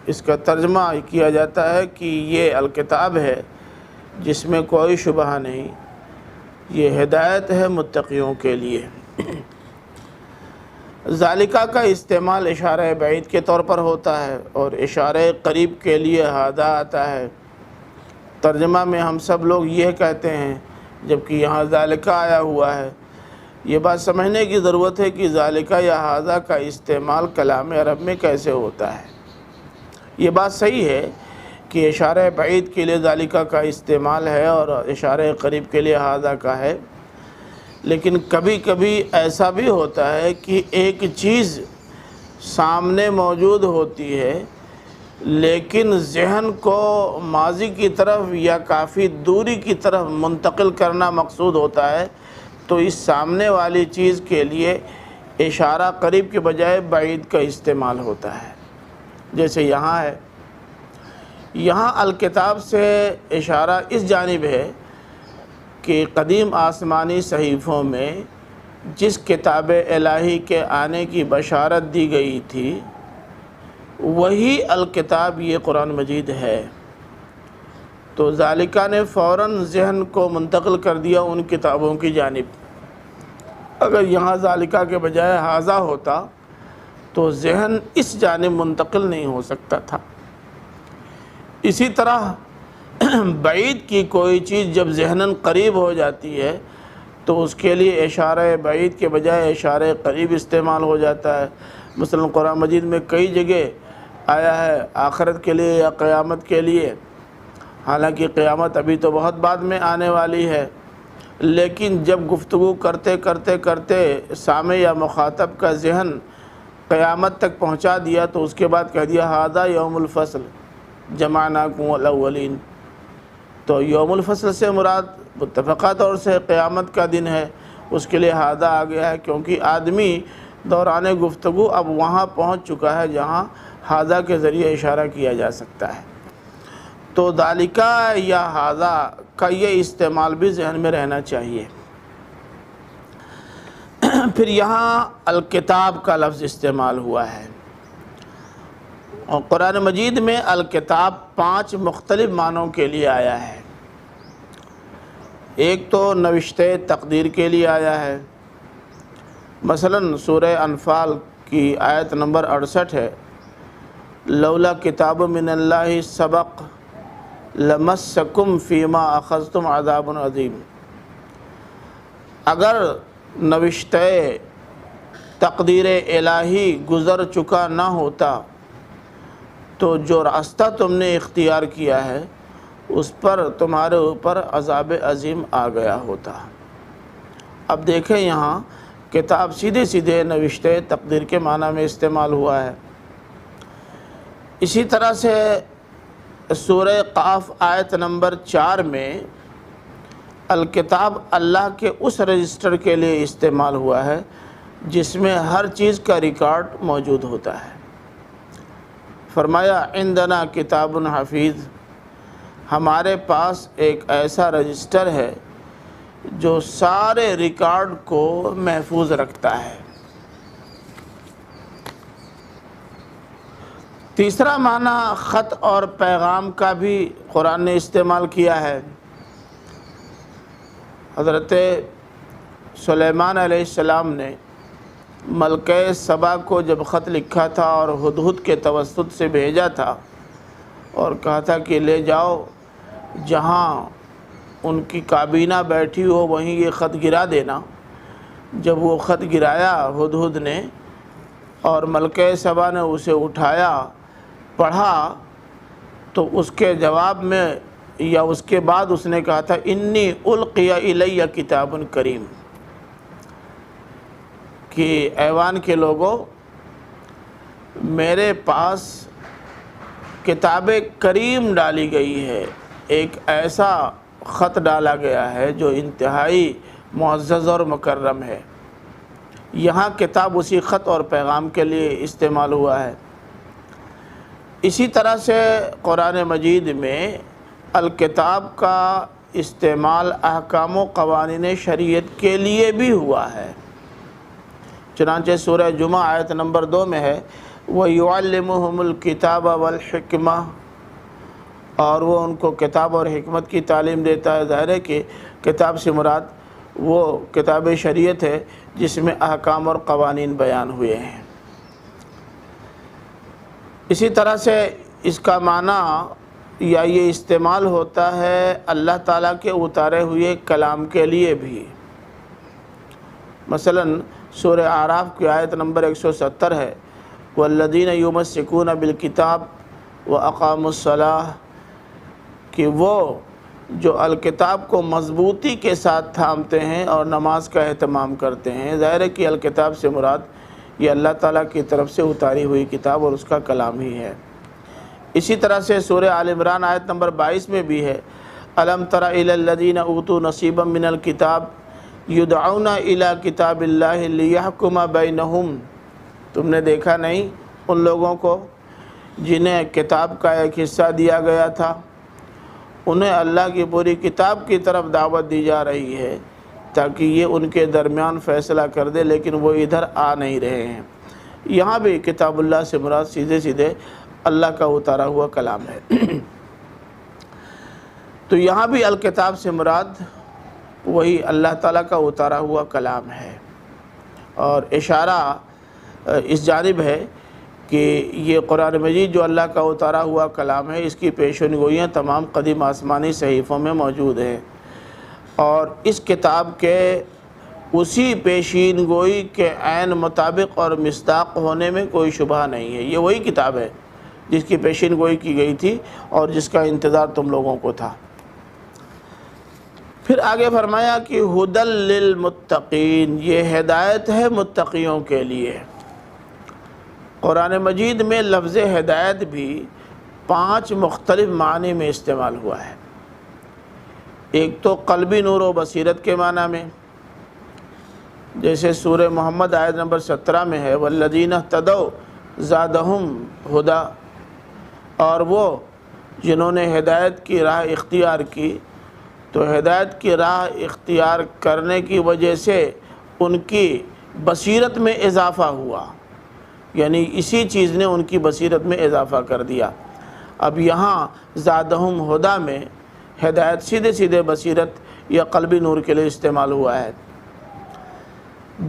[SPEAKER 1] اس کا ترجمہ کیا جاتا ہے کہ یہ الکتاب ہے جس میں کوئی شبہ نہیں، یہ ہدایت ہے متقیوں کے لیے۔ ذالکہ کا استعمال اشارہ بعید کے طور پر ہوتا ہے اور اشارہ قریب کے لیے ھذا آتا ہے۔ ترجمہ میں ہم سب لوگ یہ کہتے ہیں، جبکہ یہاں ذالکہ آیا ہوا ہے۔ یہ بات سمجھنے کی ضرورت ہے کہ ذالکہ یا ھذا کا استعمال کلام عرب میں کیسے ہوتا ہے۔ یہ بات صحیح ہے کہ اشارہ بعید کے لیے ذالکہ کا استعمال ہے اور اشارہ قریب کے لیے ھذا کا ہے، لیکن کبھی کبھی ایسا بھی ہوتا ہے کہ ایک چیز سامنے موجود ہوتی ہے لیکن ذہن کو ماضی کی طرف یا کافی دوری کی طرف منتقل کرنا مقصود ہوتا ہے، تو اس سامنے والی چیز کے لیے اشارہ قریب کے بجائے بعید کا استعمال ہوتا ہے۔ جیسے یہاں ہے یہاں الکتاب سے اشارہ اس جانب ہے کہ قدیم آسمانی صحیفوں میں جس کتاب الہی کے آنے کی بشارت دی گئی تھی وہی الکتاب یہ قرآن مجید ہے۔ تو ذالکہ نے فوراً ذہن کو منتقل کر دیا ان کتابوں کی جانب۔ اگر یہاں ذالکہ کے بجائے ھذا ہوتا تو ذہن اس جانب منتقل نہیں ہو سکتا تھا۔ اسی طرح بعید کی کوئی چیز جب ذہناً قریب ہو جاتی ہے تو اس کے لیے اشارہ بعید کے بجائے اشارہ قریب استعمال ہو جاتا ہے۔ مثلا قرآن مجید میں کئی جگہ آیا ہے آخرت کے لیے یا قیامت کے لیے، حالانکہ قیامت ابھی تو بہت بعد میں آنے والی ہے، لیکن جب گفتگو کرتے کرتے کرتے سامع یا مخاطب کا ذہن قیامت تک پہنچا دیا تو اس کے بعد کہہ دیا ھذا یوم الفصل جمعناکم الاولین۔ تو یوم الفصل سے مراد متفقہ طور سے قیامت کا دن ہے، اس کے لیے ھذا آ گیا ہے کیونکہ آدمی دوران گفتگو اب وہاں پہنچ چکا ہے جہاں ھذا کے ذریعے اشارہ کیا جا سکتا ہے۔ تو ذالکہ یا ھذا کا یہ استعمال بھی ذہن میں رہنا چاہیے۔ پھر یہاں الکتاب کا لفظ استعمال ہوا ہے، اور قرآن مجید میں الکتاب 5 مختلف معنوں کے لیے آیا ہے۔ ایک تو نوشتہ تقدیر کے لیے آیا ہے، مثلا سورہ انفال کی آیت نمبر 68 ہے، لولا کتاب من اللہ سبق لمسکم فیما اخذتم عذاب عظیم۔ اگر نوشتہ تقدیر الہی گزر چکا نہ ہوتا تو جو راستہ تم نے اختیار کیا ہے اس پر تمہارے اوپر عذاب عظیم آ گیا ہوتا۔ اب دیکھیں یہاں کتاب سیدھے سیدھے نوشتہ تقدیر کے معنی میں استعمال ہوا ہے۔ اسی طرح سے سورہ قاف آیت نمبر 4 میں الکتاب اللہ کے اس رجسٹر کے لیے استعمال ہوا ہے جس میں ہر چیز کا ریکارڈ موجود ہوتا ہے۔ فرمایا عندنا کتاب حفیظ، ہمارے پاس ایک ایسا رجسٹر ہے جو سارے ریکارڈ کو محفوظ رکھتا ہے۔ تیسرا معنی خط اور پیغام کا بھی قرآن نے استعمال کیا ہے۔ حضرت سلیمان علیہ السلام نے ملکہ سبا کو جب خط لکھا تھا اور ہدہد کے توسط سے بھیجا تھا اور کہا تھا کہ لے جاؤ جہاں ان کی کابینہ بیٹھی ہو وہیں یہ خط گرا دینا، جب وہ خط گرایا ہدہد نے اور ملکہ سبا نے اسے اٹھایا پڑھا تو اس کے جواب میں یا اس کے بعد اس نے کہا تھا انی القی الی کتاب کریم، کہ ایوان کے لوگوں میرے پاس کتاب کریم ڈالی گئی ہے، ایک ایسا خط ڈالا گیا ہے جو انتہائی معزز اور مکرم ہے۔ یہاں کتاب اسی خط اور پیغام کے لیے استعمال ہوا ہے۔ اسی طرح سے قرآن مجید میں الکتاب کا استعمال احکام و قوانین شریعت کے لیے بھی ہوا ہے۔ چنانچہ سورہ جمعہ آیت نمبر 2 میں ہے وَيُعَلِّمُهُمُ الْكِتَابَ وَالْحِكْمَةَ، اور وہ ان کو کتاب اور حکمت کی تعلیم دیتا ہے۔ ظاہر ہے کہ کتاب سے مراد وہ کتاب شریعت ہے جس میں احکام اور قوانین بیان ہوئے ہیں۔ اسی طرح سے اس کا معنی یا یہ استعمال ہوتا ہے اللہ تعالیٰ کے اتارے ہوئے کلام کے لیے بھی۔ مثلا سورہ اعراف کی آیت نمبر 170 ہے والذین یمسکون بالکتاب واقاموا الصلاۃ، کہ وہ جو الکتاب کو مضبوطی کے ساتھ تھامتے ہیں اور نماز کا اہتمام کرتے ہیں۔ ظاہر ہے کہ الکتاب سے مراد یہ اللہ تعالیٰ کی طرف سے اتاری ہوئی کتاب اور اس کا کلام ہی ہے۔ اسی طرح سے سورہ آل عمران آیت نمبر 22 میں بھی ہے الم تر الی الذین اوتوا نصیبا من الکتاب یدعون الی کتاب اللہ لیحکم بینہم، تم نے دیکھا نہیں ان لوگوں کو جنہیں کتاب کا ایک حصہ دیا گیا تھا، انہیں اللہ کی پوری کتاب کی طرف دعوت دی جا رہی ہے تاکہ یہ ان کے درمیان فیصلہ کر دے، لیکن وہ ادھر آ نہیں رہے ہیں۔ یہاں بھی کتاب اللہ سے مراد سیدھے سیدھے اللہ کا اتارا ہوا کلام ہے۔ تو یہاں بھی الکتاب سے مراد وہی اللہ تعالیٰ کا اتارا ہوا کلام ہے، اور اشارہ اس جانب ہے کہ یہ قرآن مجید جو اللہ کا اتارا ہوا کلام ہے، اس کی پیشین گوئیاں تمام قدیم آسمانی صحیفوں میں موجود ہیں، اور اس کتاب کے اسی پیشین گوئی کے عین مطابق اور مصداق ہونے میں کوئی شبہ نہیں ہے۔ یہ وہی کتاب ہے جس کی پیشین گوئی کی گئی تھی اور جس کا انتظار تم لوگوں کو تھا۔ پھر آگے فرمایا کہ ہدی للمتقین، یہ ہدایت ہے متقیوں کے لیے۔ قرآن مجید میں لفظ ہدایت بھی 5 مختلف معنی میں استعمال ہوا ہے۔ ایک تو قلبی نور و بصیرت کے معنی میں، جیسے سورہ محمد آیت نمبر 17 میں ہے والذین اہتدوا زادہم ہدی، اور وہ جنہوں نے ہدایت کی راہ اختیار کی تو ہدایت کی راہ اختیار کرنے کی وجہ سے ان کی بصیرت میں اضافہ ہوا، یعنی اسی چیز نے ان کی بصیرت میں اضافہ کر دیا۔ اب یہاں زادہم ہدی میں ہدایت سیدھے سیدھے بصیرت یا قلبی نور کے لیے استعمال ہوا ہے۔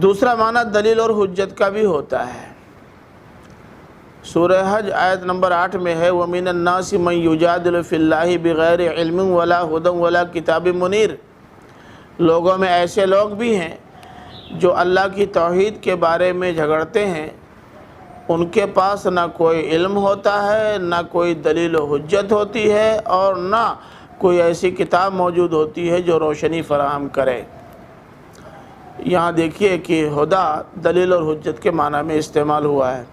[SPEAKER 1] دوسرا معنی دلیل اور حجت کا بھی ہوتا ہے۔ سورہ حج آیت نمبر 8 میں ہے وَمِنَ النَّاسِ مَن يُجَادِلُ فِي اللَّهِ بِغَيْرِ عِلْمٍ وَلَا هُدًى وَلَا كِتَابٍ مُنِيرٍ، لوگوں میں ایسے لوگ بھی ہیں جو اللہ کی توحید کے بارے میں جھگڑتے ہیں، ان کے پاس نہ کوئی علم ہوتا ہے، نہ کوئی دلیل و حجت ہوتی ہے، اور نہ کوئی ایسی کتاب موجود ہوتی ہے جو روشنی فراہم کرے۔ یہاں دیکھیے کہ ہدی دلیل اور حجت کے معنی میں استعمال ہوا ہے۔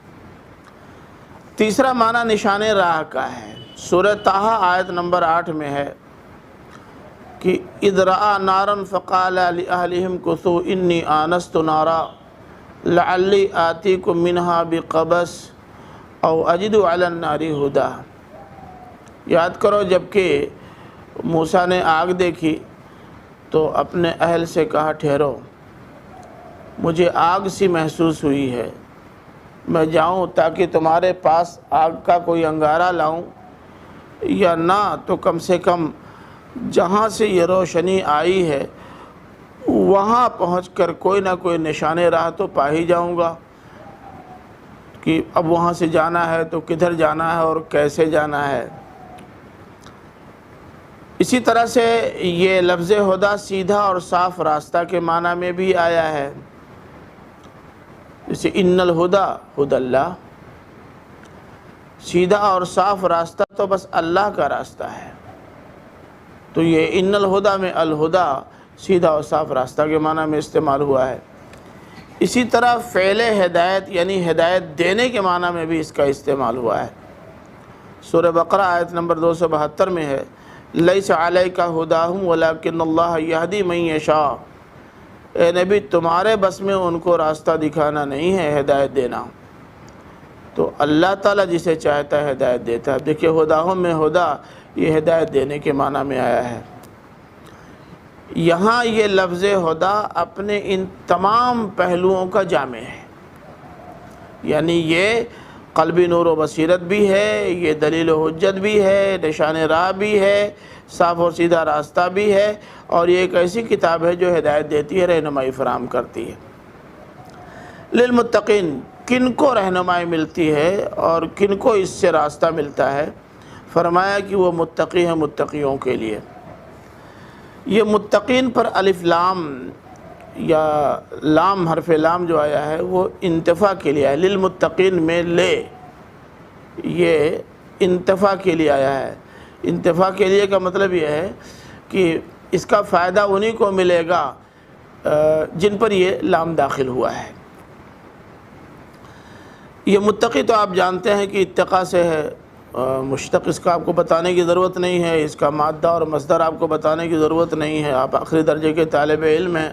[SPEAKER 1] تیسرا معنی نشان راہ کا ہے۔ سورہ طٰہٰ آیت نمبر 8 میں ہے کہ اذ رأى نارا فقال لأهلهم كثوا انی آنست نارا لعلی آتیکم منها بقبس او اجد علی النار ہدی۔ یاد کرو جب کہ موسیٰ نے آگ دیکھی تو اپنے اہل سے کہا ٹھہرو، مجھے آگ سی محسوس ہوئی ہے، میں جاؤں تاکہ تمہارے پاس آگ کا کوئی انگارہ لاؤں، یا نہ تو کم سے کم جہاں سے یہ روشنی آئی ہے وہاں پہنچ کر کوئی نہ کوئی نشان راہ تو پا ہی جاؤں گا کہ اب وہاں سے جانا ہے تو کدھر جانا ہے اور کیسے جانا ہے۔ اسی طرح سے یہ لفظ ہدی سیدھا اور صاف راستہ کے معنی میں بھی آیا ہے، جیسے ان الہدی ہدی اللہ، سیدھا اور صاف راستہ تو بس اللہ کا راستہ ہے۔ تو یہ ان الہدی میں الہدی سیدھا اور صاف راستہ کے معنی میں استعمال ہوا ہے۔ اسی طرح فعل ہدایت یعنی ہدایت دینے کے معنی میں بھی اس کا استعمال ہوا ہے۔ سورہ بقرہ آیت نمبر 272 میں ہے لیس علیک ہداہم ولکن اللہ یہدی من یشاء، اے نبی تمہارے بس میں ان کو راستہ دکھانا نہیں ہے، ہدایت دینا تو اللہ تعالیٰ جسے چاہتا ہے ہدایت دیتا ہے۔ دیکھیے ہداہم میں ہدی یہ ہدایت دینے کے معنی میں آیا ہے۔ یہاں یہ لفظ ہدی اپنے ان تمام پہلوؤں کا جامع ہے، یعنی یہ قلبی نور و بصیرت بھی ہے، یہ دلیل و حجت بھی ہے، نشان راہ بھی ہے، صاف اور سیدھا راستہ بھی ہے، اور یہ ایک ایسی کتاب ہے جو ہدایت دیتی ہے، رہنمائی فراہم کرتی ہے۔ للمتقین، کن کو رہنمائی ملتی ہے اور کن کو اس سے راستہ ملتا ہے؟ فرمایا کہ وہ متقی ہیں، متقیوں کے لیے۔ یہ متقین پر الف لام یا لام حرف لام جو آیا ہے وہ انتفاع کے لیے ہے۔ للمتقین میں لے یہ انتفاع کے لیے آیا ہے۔ انتفاع کے لیے کا مطلب یہ ہے کہ اس کا فائدہ انہی کو ملے گا جن پر یہ لام داخل ہوا ہے۔ یہ متقی تو آپ جانتے ہیں کہ اتقاء سے ہے، مشتق اس کا آپ کو بتانے کی ضرورت نہیں ہے، اس کا مادہ اور مصدر آپ کو بتانے کی ضرورت نہیں ہے، آپ آخری درجے کے طالب علم ہیں۔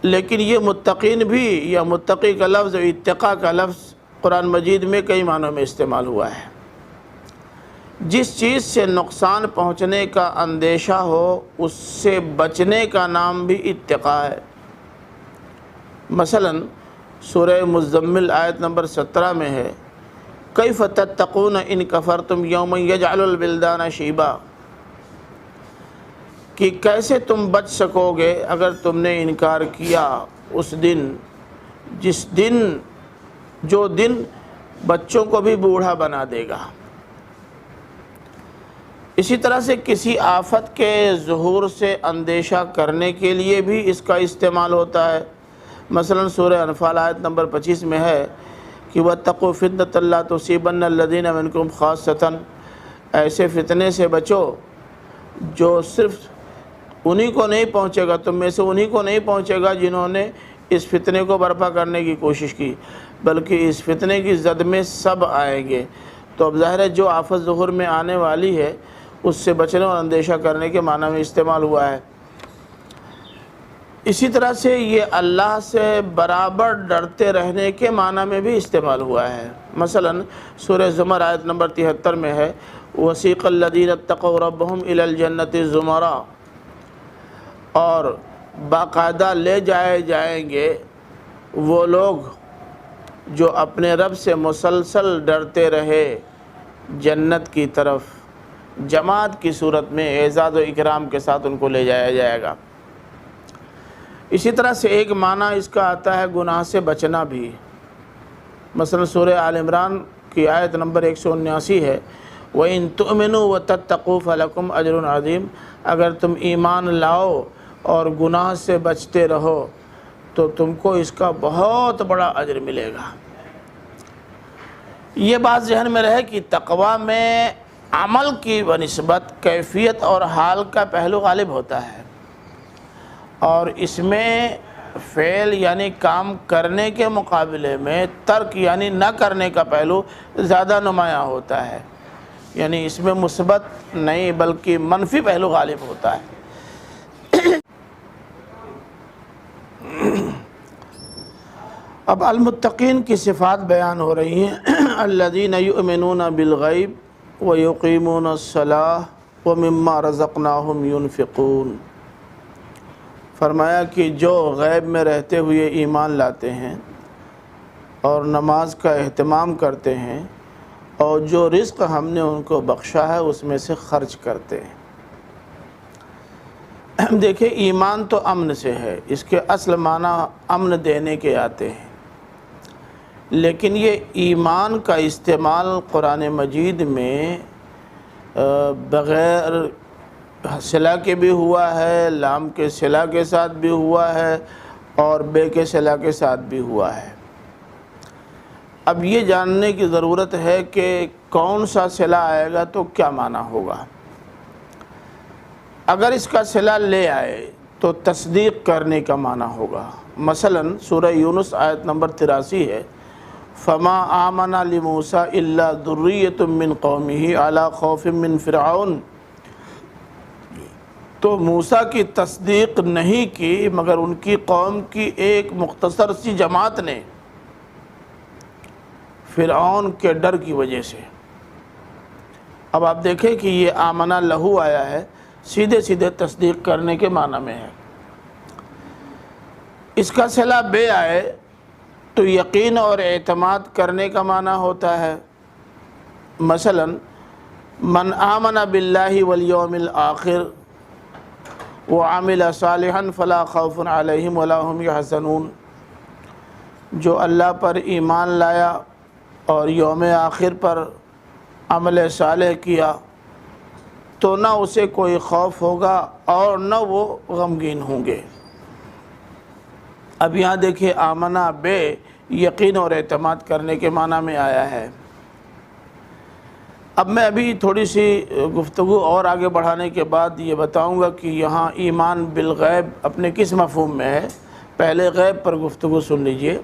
[SPEAKER 1] لیکن یہ متقین بھی یا متقی کا لفظ اتقاء کا لفظ قرآن مجید میں کئی معنوں میں استعمال ہوا ہے۔ جس چیز سے نقصان پہنچنے کا اندیشہ ہو اس سے بچنے کا نام بھی اتقاء ہے۔ مثلا سورہ مزمل آیت نمبر 17 میں ہے کیف تتقون ان کفرتم یوما یجعل الولدان شیبا، کہ کیسے تم بچ سکو گے اگر تم نے انکار کیا اس دن جو دن بچوں کو بھی بوڑھا بنا دے گا۔ اسی طرح سے کسی آفت کے ظہور سے اندیشہ کرنے کے لیے بھی اس کا استعمال ہوتا ہے۔ مثلا سورہ انفال آیت نمبر 25 میں ہے کہ وَاتَّقُوا فِتْنَةً لَا تُصِيبَنَّ الَّذِينَ مِنْكُمْ خَاصَّةً، ایسے فتنے سے بچو جو صرف انہی کو نہیں پہنچے گا، تم میں سے انہی کو نہیں پہنچے گا جنہوں نے اس فتنے کو برپا کرنے کی کوشش کی، بلکہ اس فتنے کی زد میں سب آئیں گے۔ تو اب ظاہر ہے جو آفت ظہور میں آنے والی ہے اس سے بچنے اور اندیشہ کرنے کے معنی میں استعمال ہوا ہے۔ اسی طرح سے یہ اللہ سے برابر ڈرتے رہنے کے معنی میں بھی استعمال ہوا ہے۔ مثلا سورہ زمر آیت نمبر 73 میں ہے وَسِيقَ الَّذِينَ اتَّقَوْا رَبَّهُمْ إِلَى الْجَنَّةِ زُمَرًا، اور باقاعدہ لے جائیں گے وہ لوگ جو اپنے رب سے مسلسل ڈرتے رہے جنت کی طرف، جماعت کی صورت میں اعزاز و اکرام کے ساتھ ان کو لے جایا جائے گا۔ اسی طرح سے ایک معنی اس کا آتا ہے گناہ سے بچنا بھی۔ مثلا سورہ آل عمران کی آیت نمبر 179 ہے وَإِن تُؤْمِنُوا وَتَتَّقُوا فَلَكُمْ أَجْرٌ عَظِيمٌ، اگر تم ایمان لاؤ اور گناہ سے بچتے رہو تو تم کو اس کا بہت بڑا اجر ملے گا۔ یہ بات ذہن میں رہے کہ تقوی میں عمل کی بنسبت کیفیت اور حال کا پہلو غالب ہوتا ہے، اور اس میں فعل یعنی کام کرنے کے مقابلے میں ترک یعنی نہ کرنے کا پہلو زیادہ نمایاں ہوتا ہے، یعنی اس میں مثبت نہیں بلکہ منفی پہلو غالب ہوتا ہے۔ اب المتقین کی صفات بیان ہو رہی ہیں۔ الذین یؤمنون بالغیب ویقیمون الصلاۃ ومما رزقناہم ینفقون، فرمایا کہ جو غیب میں رہتے ہوئے ایمان لاتے ہیں اور نماز کا اہتمام کرتے ہیں اور جو رزق ہم نے ان کو بخشا ہے اس میں سے خرچ کرتے ہیں۔ دیکھیں ایمان تو امن سے ہے، اس کے اصل معنی امن دینے کے آتے ہیں، لیکن یہ ایمان کا استعمال قرآن مجید میں بغیر صلہ کے بھی ہوا ہے، لام کے صلہ کے ساتھ بھی ہوا ہے اور بے کے صلہ کے ساتھ بھی ہوا ہے۔ اب یہ جاننے کی ضرورت ہے کہ کون سا صلہ آئے گا تو کیا معنی ہوگا۔ اگر اس کا صلہ لے آئے تو تصدیق کرنے کا معنی ہوگا۔ مثلا سورہ یونس آیت نمبر 83 ہے فما آمن لموسیٰ الا ذریۃ من قومہ علی خوف من فرعون، تو موسیٰ کی تصدیق نہیں کی مگر ان کی قوم کی ایک مختصر سی جماعت نے، فرعون کے ڈر کی وجہ سے۔ اب آپ دیکھیں کہ یہ آمنہ لہو آیا ہے، سیدھے تصدیق کرنے کے معنی میں ہے۔ اس کا صلہ بے آئے تو یقین اور اعتماد کرنے کا معنی ہوتا ہے۔ مثلا من آمن باللہ والیوم الآخر وعمل صالحا فلا خوف علیہم ولا هم یحزنون، جو اللہ پر ایمان لایا اور یوم آخر پر عمل صالح کیا تو نہ اسے کوئی خوف ہوگا اور نہ وہ غمگین ہوں گے۔ اب یہاں دیکھیں آمنہ بے یقین اور اعتماد کرنے کے معنی میں آیا ہے۔ اب میں ابھی تھوڑی سی گفتگو اور آگے بڑھانے کے بعد یہ بتاؤں گا کہ یہاں ایمان بالغیب اپنے کس مفہوم میں ہے۔ پہلے غیب پر گفتگو سن لیجئے۔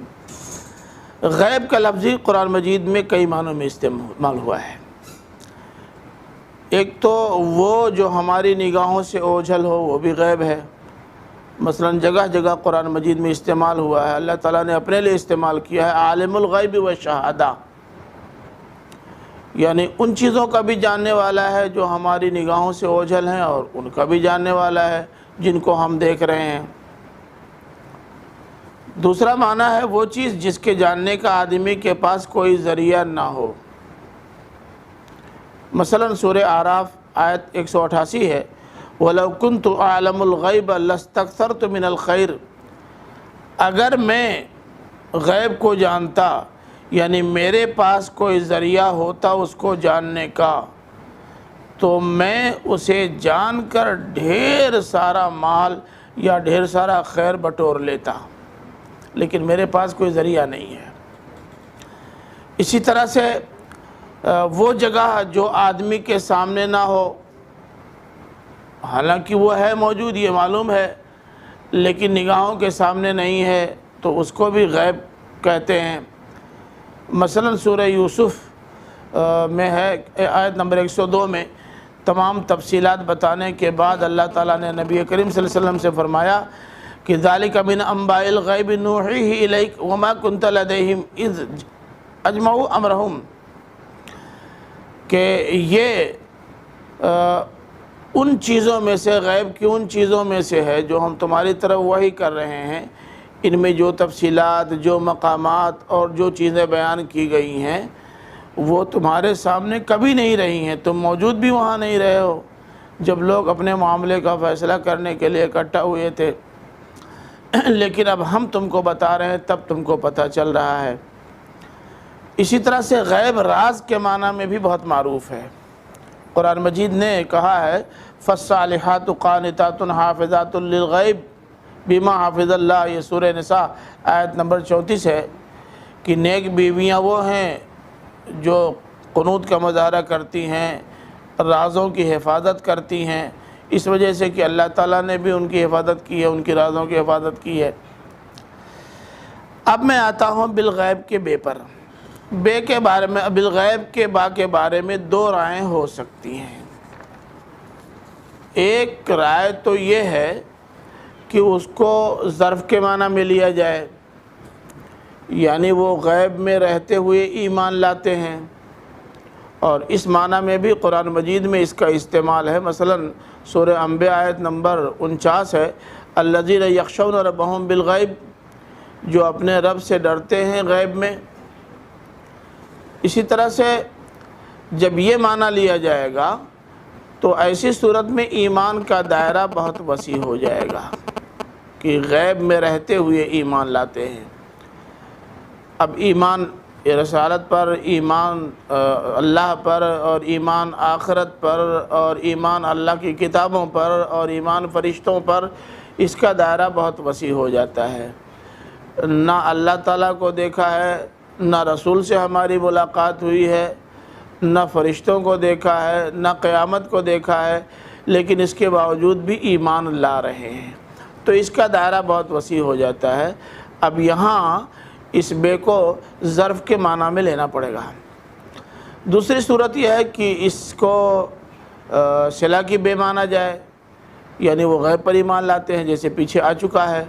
[SPEAKER 1] غیب کا لفظی قرآن مجید میں کئی معنوں میں استعمال ہوا ہے۔ ایک تو وہ جو ہماری نگاہوں سے اوجھل ہو وہ بھی غیب ہے، مثلا جگہ جگہ قرآن مجید میں استعمال ہوا ہے، اللہ تعالیٰ نے اپنے لیے استعمال کیا ہے عالم الغیب و شہادہ، یعنی ان چیزوں کا بھی جاننے والا ہے جو ہماری نگاہوں سے اوجھل ہیں، اور ان کا بھی جاننے والا ہے جن کو ہم دیکھ رہے ہیں۔ دوسرا معنی ہے وہ چیز جس کے جاننے کا آدمی کے پاس کوئی ذریعہ نہ ہو۔ مثلا سورہ اعراف آیت 188 ہے، وَلَوْ كُنْتُ أَعْلَمُ الْغَيْبَ لَاسْتَكْثَرْتُ مِنَ الْخَيْرِ، اگر میں غیب کو جانتا، یعنی میرے پاس کوئی ذریعہ ہوتا اس کو جاننے کا، تو میں اسے جان کر ڈھیر سارا مال یا ڈھیر سارا خیر بٹور لیتا، لیکن میرے پاس کوئی ذریعہ نہیں ہے۔ اسی طرح سے وہ جگہ جو آدمی کے سامنے نہ ہو، حالانکہ وہ ہے موجود، یہ معلوم ہے، لیکن نگاہوں کے سامنے نہیں ہے، تو اس کو بھی غیب کہتے ہیں۔ مثلا سورہ یوسف میں ہے آیت نمبر 102 میں تمام تفصیلات بتانے کے بعد اللہ تعالیٰ نے نبی کریم صلی اللہ علیہ وسلم سے فرمایا کہ ذَلِكَ مِنْ أَنْبَاءِ الْغَيْبِ نُوحِيهِ إِلَيْكَ وَمَا كُنْتَ لَدَيْهِمْ إِذْ أَجْمَعُوا أَمْرَهُمْ، کہ یہ ان چیزوں میں سے، غیب کی ان چیزوں میں سے ہے جو ہم تمہاری طرف وحی کر رہے ہیں، ان میں جو تفصیلات، جو مقامات اور جو چیزیں بیان کی گئی ہیں وہ تمہارے سامنے کبھی نہیں رہی ہیں، تم موجود بھی وہاں نہیں رہے ہو جب لوگ اپنے معاملے کا فیصلہ کرنے کے لیے اکٹھا ہوئے تھے، لیکن اب ہم تم کو بتا رہے ہیں، تب تم کو پتہ چل رہا ہے۔ اسی طرح سے غیب راز کے معنی میں بھی بہت معروف ہے۔ قرآن مجید نے کہا ہے فَالصَّالِحَاتُ قَانِتَاتٌ حَافِظَاتٌ لِلْغَیْبِ بِمَا حَافِظَ اللَّهُ، یہ سورہ نساء آیت نمبر 34 ہے کہ نیک بیویاں وہ ہیں جو قنوت کا مظاہرہ کرتی ہیں، رازوں کی حفاظت کرتی ہیں، اس وجہ سے کہ اللہ تعالیٰ نے بھی ان کی حفاظت کی ہے، ان کی رازوں کی حفاظت کی ہے۔ اب میں آتا ہوں بالغیب کے بے پر۔ بے کے بارے میں، بالغیب کے با کے بارے میں دو رائیں ہو سکتی ہیں۔ ایک رائے تو یہ ہے کہ اس کو ظرف کے معنی میں لیا جائے، یعنی وہ غیب میں رہتے ہوئے ایمان لاتے ہیں، اور اس معنی میں بھی قرآن مجید میں اس کا استعمال ہے۔ مثلا سورہ انبیاء آیت نمبر 49 ہے، الذین یخشون ربہم بالغیب، جو اپنے رب سے ڈرتے ہیں غیب میں۔ اسی طرح سے جب یہ معنی لیا جائے گا تو ایسی صورت میں ایمان کا دائرہ بہت وسیع ہو جائے گا کہ غیب میں رہتے ہوئے ایمان لاتے ہیں۔ اب ایمان رسالت پر، ایمان اللہ پر، اور ایمان آخرت پر، اور ایمان اللہ کی کتابوں پر، اور ایمان فرشتوں پر، اس کا دائرہ بہت وسیع ہو جاتا ہے۔ نہ اللہ تعالیٰ کو دیکھا ہے، نہ رسول سے ہماری ملاقات ہوئی ہے، نہ فرشتوں کو دیکھا ہے، نہ قیامت کو دیکھا ہے، لیکن اس کے باوجود بھی ایمان لا رہے ہیں، تو اس کا دائرہ بہت وسیع ہو جاتا ہے۔ اب یہاں اس بے کو ظرف کے معنی میں لینا پڑے گا۔ دوسری صورت یہ ہے کہ اس کو صلہ کی بے مانا جائے، یعنی وہ غیب پر ایمان لاتے ہیں جیسے پیچھے آ چکا ہے،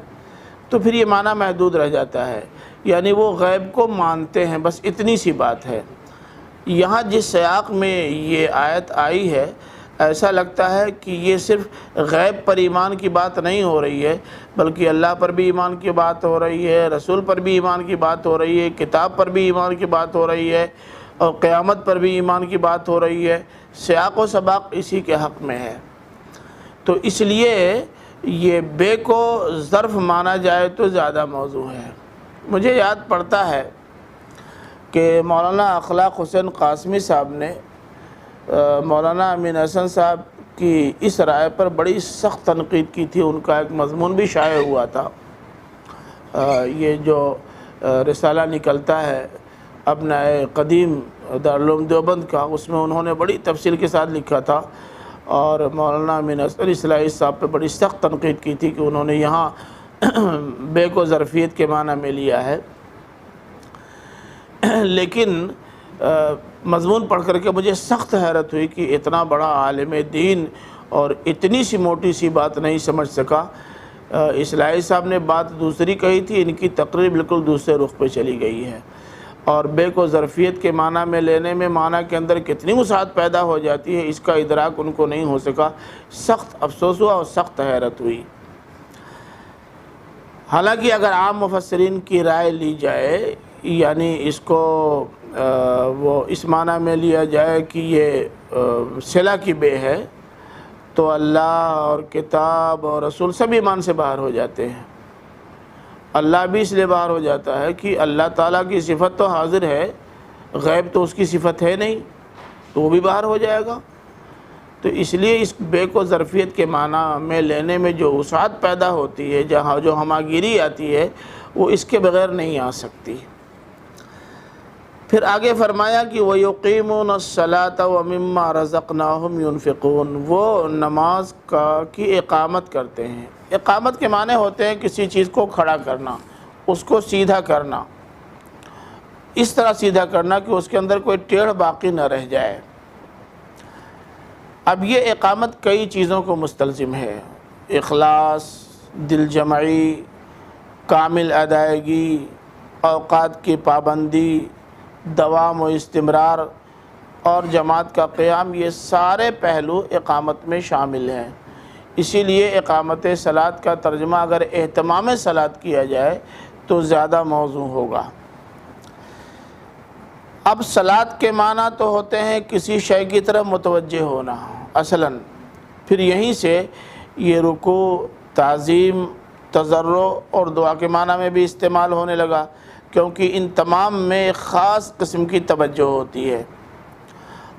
[SPEAKER 1] تو پھر یہ معنی محدود رہ جاتا ہے، یعنی وہ غیب کو مانتے ہیں، بس اتنی سی بات ہے۔ یہاں جس سیاق میں یہ آیت آئی ہے، ایسا لگتا ہے کہ یہ صرف غیب پر ایمان کی بات نہیں ہو رہی ہے، بلکہ اللہ پر بھی ایمان کی بات ہو رہی ہے، رسول پر بھی ایمان کی بات ہو رہی ہے، کتاب پر بھی ایمان کی بات ہو رہی ہے، اور قیامت پر بھی ایمان کی بات ہو رہی ہے۔ سیاق و سباق اسی کے حق میں ہے، تو اس لیے یہ بے کو ظرف مانا جائے تو زیادہ موضوع ہے۔ مجھے یاد پڑتا ہے کہ مولانا اخلاق حسین قاسمی صاحب نے مولانا امین حسن صاحب کی اس رائے پر بڑی سخت تنقید کی تھی، ان کا ایک مضمون بھی شائع ہوا تھا۔ یہ جو رسالہ نکلتا ہے ابنائے قدیم دارالعلوم دیوبند کا، اس میں انہوں نے بڑی تفصیل کے ساتھ لکھا تھا، اور مولانا امین حسن اصلاحی صاحب پہ بڑی سخت تنقید کی تھی کہ انہوں نے یہاں بے کو ظرفیت کے معنی میں لیا ہے۔ لیکن مضمون پڑھ کر کے مجھے سخت حیرت ہوئی کہ اتنا بڑا عالم دین اور اتنی سی موٹی سی بات نہیں سمجھ سکا۔ اصلاحی صاحب نے بات دوسری کہی تھی، ان کی تقریر بالکل دوسرے رخ پہ چلی گئی ہے، اور بے کو ظرفیت کے معنی میں لینے میں معنی کے اندر کتنی وسعت پیدا ہو جاتی ہے، اس کا ادراک ان کو نہیں ہو سکا۔ سخت افسوس ہوا اور سخت حیرت ہوئی۔ حالانکہ اگر عام مفسرین کی رائے لی جائے، یعنی اس کو وہ اس معنی میں لیا جائے کہ یہ صلہ کی بے ہے، تو اللہ اور کتاب اور رسول سب ایمان سے باہر ہو جاتے ہیں۔ اللہ بھی اس لیے باہر ہو جاتا ہے کہ اللہ تعالیٰ کی صفت تو حاضر ہے، غیب تو اس کی صفت ہے نہیں، تو وہ بھی باہر ہو جائے گا۔ تو اس لیے اس بے کو ظرفیت کے معنی میں لینے میں جو وسعت پیدا ہوتی ہے، جہاں جو ہماگیری آتی ہے، وہ اس کے بغیر نہیں آ سکتی۔ پھر آگے فرمایا کہ وَيُقِيمُونَ الصَّلَاةَ وَمِمَّا رَزَقْنَاهُمْ يُنْفِقُونَ، وہ نماز کی اقامت کرتے ہیں۔ اقامت کے معنی ہوتے ہیں کسی چیز کو کھڑا کرنا، اس کو سیدھا کرنا، اس طرح سیدھا کرنا کہ اس کے اندر کوئی ٹیڑھ باقی نہ رہ جائے۔ اب یہ اقامت کئی چیزوں کو مستلزم ہے: اخلاص، دل جمعی، کامل ادائیگی، اوقات کی پابندی، دوام و استمرار اور جماعت کا قیام، یہ سارے پہلو اقامت میں شامل ہیں۔ اسی لیے اقامت صلاۃ کا ترجمہ اگر اہتمام صلاۃ کیا جائے تو زیادہ موزوں ہوگا۔ اب صلاۃ کے معنی تو ہوتے ہیں کسی شے کی طرف متوجہ ہونا اصلاً، پھر یہیں سے یہ رکوع، تعظیم، تضرع اور دعا کے معنی میں بھی استعمال ہونے لگا، کیونکہ ان تمام میں ایک خاص قسم کی توجہ ہوتی ہے۔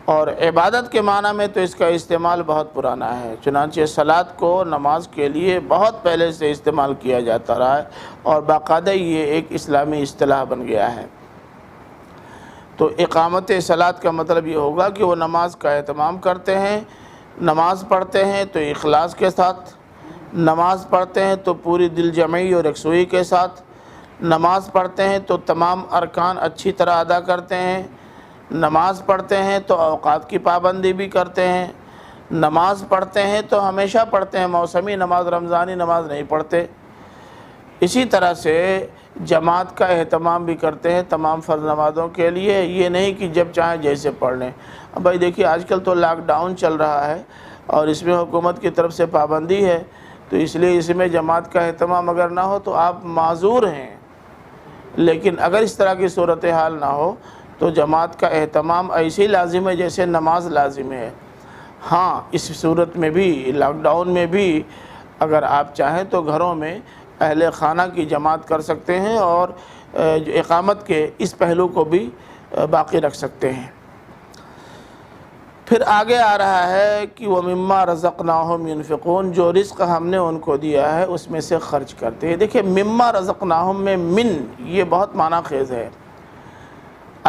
[SPEAKER 1] اور عبادت کے معنی میں تو اس کا استعمال بہت پرانا ہے، چنانچہ صلاۃ کو نماز کے لیے بہت پہلے سے استعمال کیا جاتا رہا ہے، اور باقاعدہ یہ ایک اسلامی اصطلاح بن گیا ہے۔ تو اقامت صلاۃ کا مطلب یہ ہوگا کہ وہ نماز کا اہتمام کرتے ہیں، نماز پڑھتے ہیں تو اخلاص کے ساتھ، نماز پڑھتے ہیں تو پوری دل جمعی اور یکسوئی کے ساتھ، نماز پڑھتے ہیں تو تمام ارکان اچھی طرح ادا کرتے ہیں، نماز پڑھتے ہیں تو اوقات کی پابندی بھی کرتے ہیں، نماز پڑھتے ہیں تو ہمیشہ پڑھتے ہیں، موسمی نماز، رمضانی نماز نہیں پڑھتے۔ اسی طرح سے جماعت کا اہتمام بھی کرتے ہیں تمام فرض نمازوں کے لیے، یہ نہیں کہ جب چاہیں جیسے پڑھ لیں۔ اب بھائی دیکھیے آج کل تو لاک ڈاؤن چل رہا ہے اور اس میں حکومت کی طرف سے پابندی ہے، تو اس لیے اس میں جماعت کا اہتمام اگر نہ ہو تو آپ معذور ہیں۔ لیکن اگر اس طرح کی صورتحال نہ ہو تو جماعت کا اہتمام ایسی لازم ہے جیسے نماز لازم ہے۔ ہاں، اس صورت میں بھی، لاک ڈاؤن میں بھی، اگر آپ چاہیں تو گھروں میں اہل خانہ کی جماعت کر سکتے ہیں اور جو اقامت کے اس پہلو کو بھی باقی رکھ سکتے ہیں۔ پھر آگے آ رہا ہے کہ وَمِمَّا رَزَقْنَاهُمْ يُنْفِقُونَ، جو رزق ہم نے ان کو دیا ہے اس میں سے خرچ کرتے ہیں۔ دیکھیں مما رزقناہم میں من، یہ بہت معنی خیز ہے۔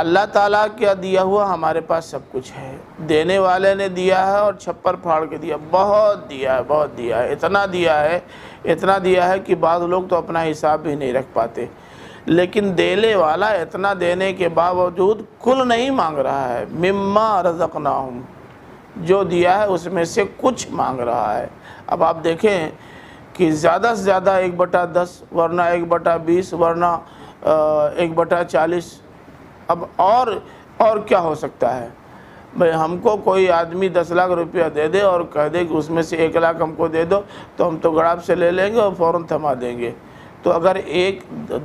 [SPEAKER 1] اللہ تعالیٰ کیا دیا ہوا ہمارے پاس سب کچھ ہے، دینے والے نے دیا ہے اور چھپر پھاڑ کے دیا، بہت دیا ہے، بہت دیا ہے، اتنا دیا ہے کہ بعض لوگ تو اپنا حساب بھی نہیں رکھ پاتے۔ لیکن دینے والا اتنا دینے کے باوجود کل نہیں مانگ رہا ہے، مما رزقناہم، جو دیا ہے اس میں سے کچھ مانگ رہا ہے۔ اب آپ دیکھیں کہ زیادہ سے زیادہ 1/10 ورنہ 1/20 ورنہ 1/40، اب اور کیا ہو سکتا ہے؟ بھئی ہم کو کوئی آدمی 10 لاکھ روپیہ دے دے اور کہہ دے کہ اس میں سے 1 لاکھ ہم کو دے دو، تو ہم تو گڑاب سے لے لیں گے اور فوراً تھما دیں گے۔ تو اگر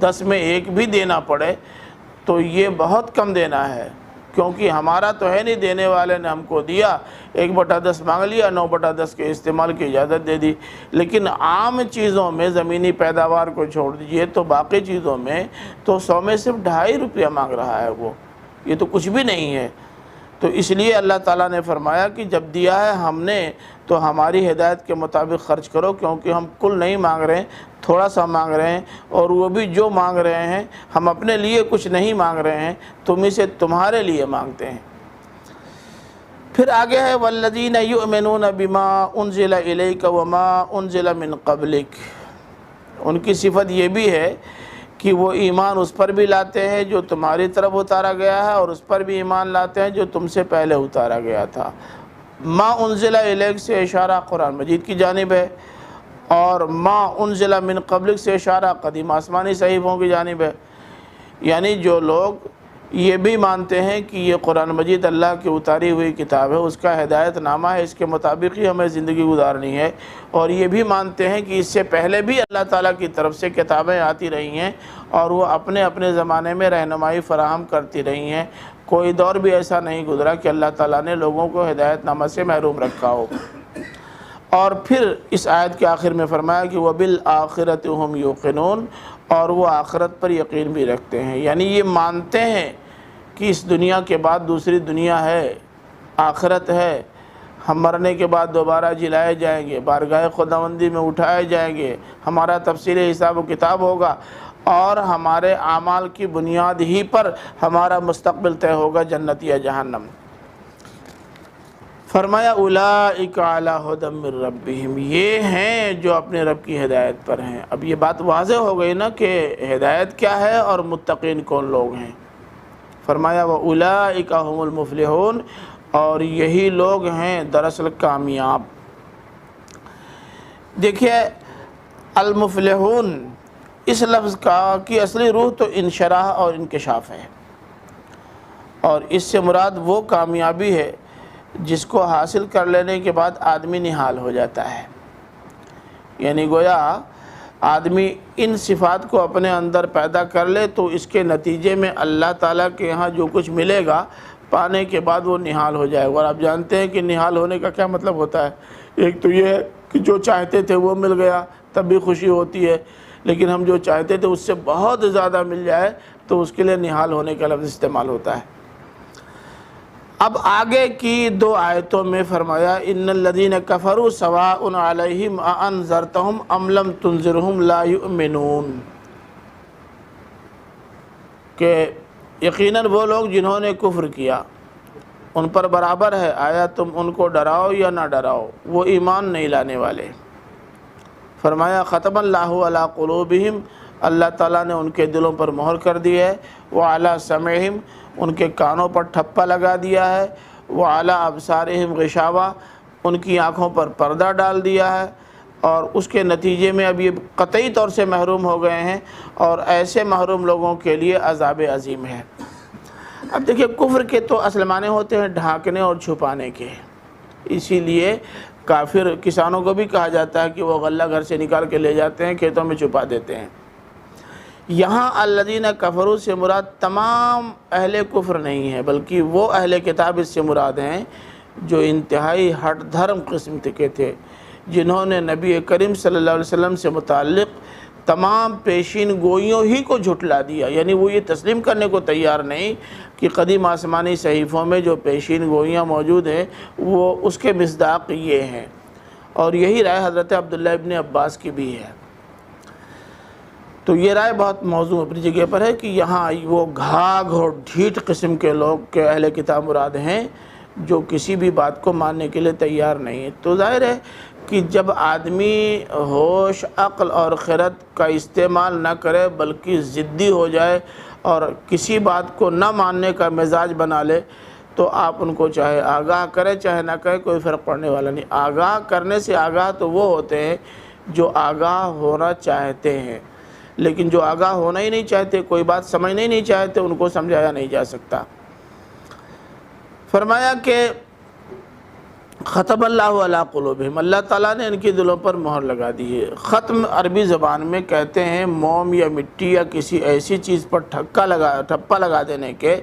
[SPEAKER 1] 10 میں 1 بھی دینا پڑے تو یہ بہت کم دینا ہے، کیونکہ ہمارا تو ہے نہیں، دینے والے نے ہم کو دیا، 1/10 مانگ لیا، 9/10 کے استعمال کی اجازت دے دی۔ لیکن عام چیزوں میں زمینی پیداوار کو چھوڑ دیجئے تو باقی چیزوں میں تو 100 میں صرف 2.5 روپیہ مانگ رہا ہے، وہ یہ تو کچھ بھی نہیں ہے۔ تو اس لیے اللہ تعالیٰ نے فرمایا کہ جب دیا ہے ہم نے تو ہماری ہدایت کے مطابق خرچ کرو، کیونکہ ہم کل نہیں مانگ رہے ہیں، تھوڑا سا مانگ رہے ہیں، اور وہ بھی جو مانگ رہے ہیں ہم اپنے لیے کچھ نہیں مانگ رہے ہیں، تمہیں سے تمہارے لیے مانگتے ہیں۔ پھر آگے ہے والذین یؤمنون بما انزل الیک وما انزل من قبلک، ان کی صفت یہ بھی ہے کہ وہ ایمان اس پر بھی لاتے ہیں جو تمہاری طرف اتارا گیا ہے، اور اس پر بھی ایمان لاتے ہیں جو تم سے پہلے اتارا گیا تھا۔ ما انزل الیک سے اشارہ قرآن مجید کی جانب ہے، اور ما انزل من قبلک سے اشارہ قدیم آسمانی صحیفوں کی جانب ہے، یعنی جو لوگ یہ بھی مانتے ہیں کہ یہ قرآن مجید اللہ کی اتاری ہوئی کتاب ہے، اس کا ہدایت نامہ ہے، اس کے مطابق ہی ہمیں زندگی گزارنی ہے، اور یہ بھی مانتے ہیں کہ اس سے پہلے بھی اللہ تعالیٰ کی طرف سے کتابیں آتی رہی ہیں اور وہ اپنے اپنے زمانے میں رہنمائی فراہم کرتی رہی ہیں، کوئی دور بھی ایسا نہیں گزرا کہ اللہ تعالیٰ نے لوگوں کو ہدایت نامہ سے محروم رکھا ہو۔ اور پھر اس آیت کے آخر میں فرمایا کہ وَبِالْآخِرَةِ هُمْ يُوقِنُونَ، اور وہ آخرت پر یقین بھی رکھتے ہیں، یعنی یہ مانتے ہیں کہ اس دنیا کے بعد دوسری دنیا ہے، آخرت ہے، ہم مرنے کے بعد دوبارہ جلائے جائیں گے، بارگاہ خداوندی میں اٹھائے جائیں گے، ہمارا تفصیلی حساب و کتاب ہوگا، اور ہمارے اعمال کی بنیاد ہی پر ہمارا مستقبل طے ہوگا، جنت یا جہنم۔ فرمایا اولئک علی ھدی من ربہم، یہ ہیں جو اپنے رب کی ہدایت پر ہیں۔ اب یہ بات واضح ہو گئی نا کہ ہدایت کیا ہے اور متقین کون لوگ ہیں۔ فرمایا واولئک ھم المفلحون، اور یہی لوگ ہیں دراصل کامیاب۔ دیکھیے المفلحون اس لفظ کی اصلی روح تو انشراح اور انکشاف ہے، اور اس سے مراد وہ کامیابی ہے جس کو حاصل کر لینے کے بعد آدمی نہال ہو جاتا ہے، یعنی گویا آدمی ان صفات کو اپنے اندر پیدا کر لے تو اس کے نتیجے میں اللہ تعالیٰ کے یہاں جو کچھ ملے گا پانے کے بعد وہ نہال ہو جائے گا۔ اور آپ جانتے ہیں کہ نہال ہونے کا کیا مطلب ہوتا ہے، ایک تو یہ ہے کہ جو چاہتے تھے وہ مل گیا تب بھی خوشی ہوتی ہے، لیکن ہم جو چاہتے تھے اس سے بہت زیادہ مل جائے تو اس کے لیے نہال ہونے کا لفظ استعمال ہوتا ہے۔ اب آگے کی دو آیتوں میں فرمایا ان الذین کفروا سواء علیہم اانذرتہم ام لم تنذرہم لا یؤمنون، کہ یقیناً وہ لوگ جنہوں نے کفر کیا ان پر برابر ہے آیا تم ان کو ڈراؤ یا نہ ڈراؤ، وہ ایمان نہیں لانے والے۔ فرمایا ختم اللہ علی قلوبہم، اللہ تعالیٰ نے ان کے دلوں پر مہر کر دی ہے، وعلی سمعہم، ان کے کانوں پر ٹھپا لگا دیا ہے، وعلی ابصارہم غشاوہ، ان کی آنکھوں پر پردہ ڈال دیا ہے، اور اس کے نتیجے میں اب یہ قطعی طور سے محروم ہو گئے ہیں، اور ایسے محروم لوگوں کے لیے عذاب عظیم ہے۔ اب دیکھیں کفر کے تو اصل معنی ہوتے ہیں ڈھانکنے اور چھپانے کے، اسی لیے کافر کسانوں کو بھی کہا جاتا ہے کہ وہ غلہ گھر سے نکال کے لے جاتے ہیں، کھیتوں میں چھپا دیتے ہیں۔ یہاں الذین کفروا سے مراد تمام اہل کفر نہیں ہے، بلکہ وہ اہل کتاب اس سے مراد ہیں جو انتہائی ہٹ دھرم قسم کے تھے، جنہوں نے نبی کریم صلی اللہ علیہ وسلم سے متعلق تمام پیشین گوئیوں ہی کو جھٹلا دیا، یعنی وہ یہ تسلیم کرنے کو تیار نہیں کہ قدیم آسمانی صحیفوں میں جو پیشین گوئیاں موجود ہیں وہ اس کے مصداق یہ ہیں، اور یہی رائے حضرت عبداللہ ابن عباس کی بھی ہے۔ تو یہ رائے بہت موضوع اپنی جگہ پر ہے کہ یہاں وہ گھاگھ اور ڈھیٹ قسم کے لوگ کے اہل کتاب مراد ہیں جو کسی بھی بات کو ماننے کے لیے تیار نہیں ہے۔ تو ظاہر ہے کہ جب آدمی ہوش عقل اور خرد کا استعمال نہ کرے بلکہ ضدی ہو جائے اور کسی بات کو نہ ماننے کا مزاج بنا لے تو آپ ان کو چاہے آگاہ کرے چاہے نہ کرے کوئی فرق پڑنے والا نہیں۔ آگاہ کرنے سے آگاہ تو وہ ہوتے ہیں جو آگاہ ہونا چاہتے ہیں، لیکن جو آگاہ ہونا ہی نہیں چاہتے، کوئی بات سمجھنا ہی نہیں چاہتے، ان کو سمجھایا نہیں جا سکتا۔ فرمایا کہ ختم اللہ علی قلوبہم، اللہ تعالیٰ نے ان کی دلوں پر مہر لگا دی ہے۔ ختم عربی زبان میں کہتے ہیں موم یا مٹی یا کسی ایسی چیز پر ٹھپا لگا دینے کے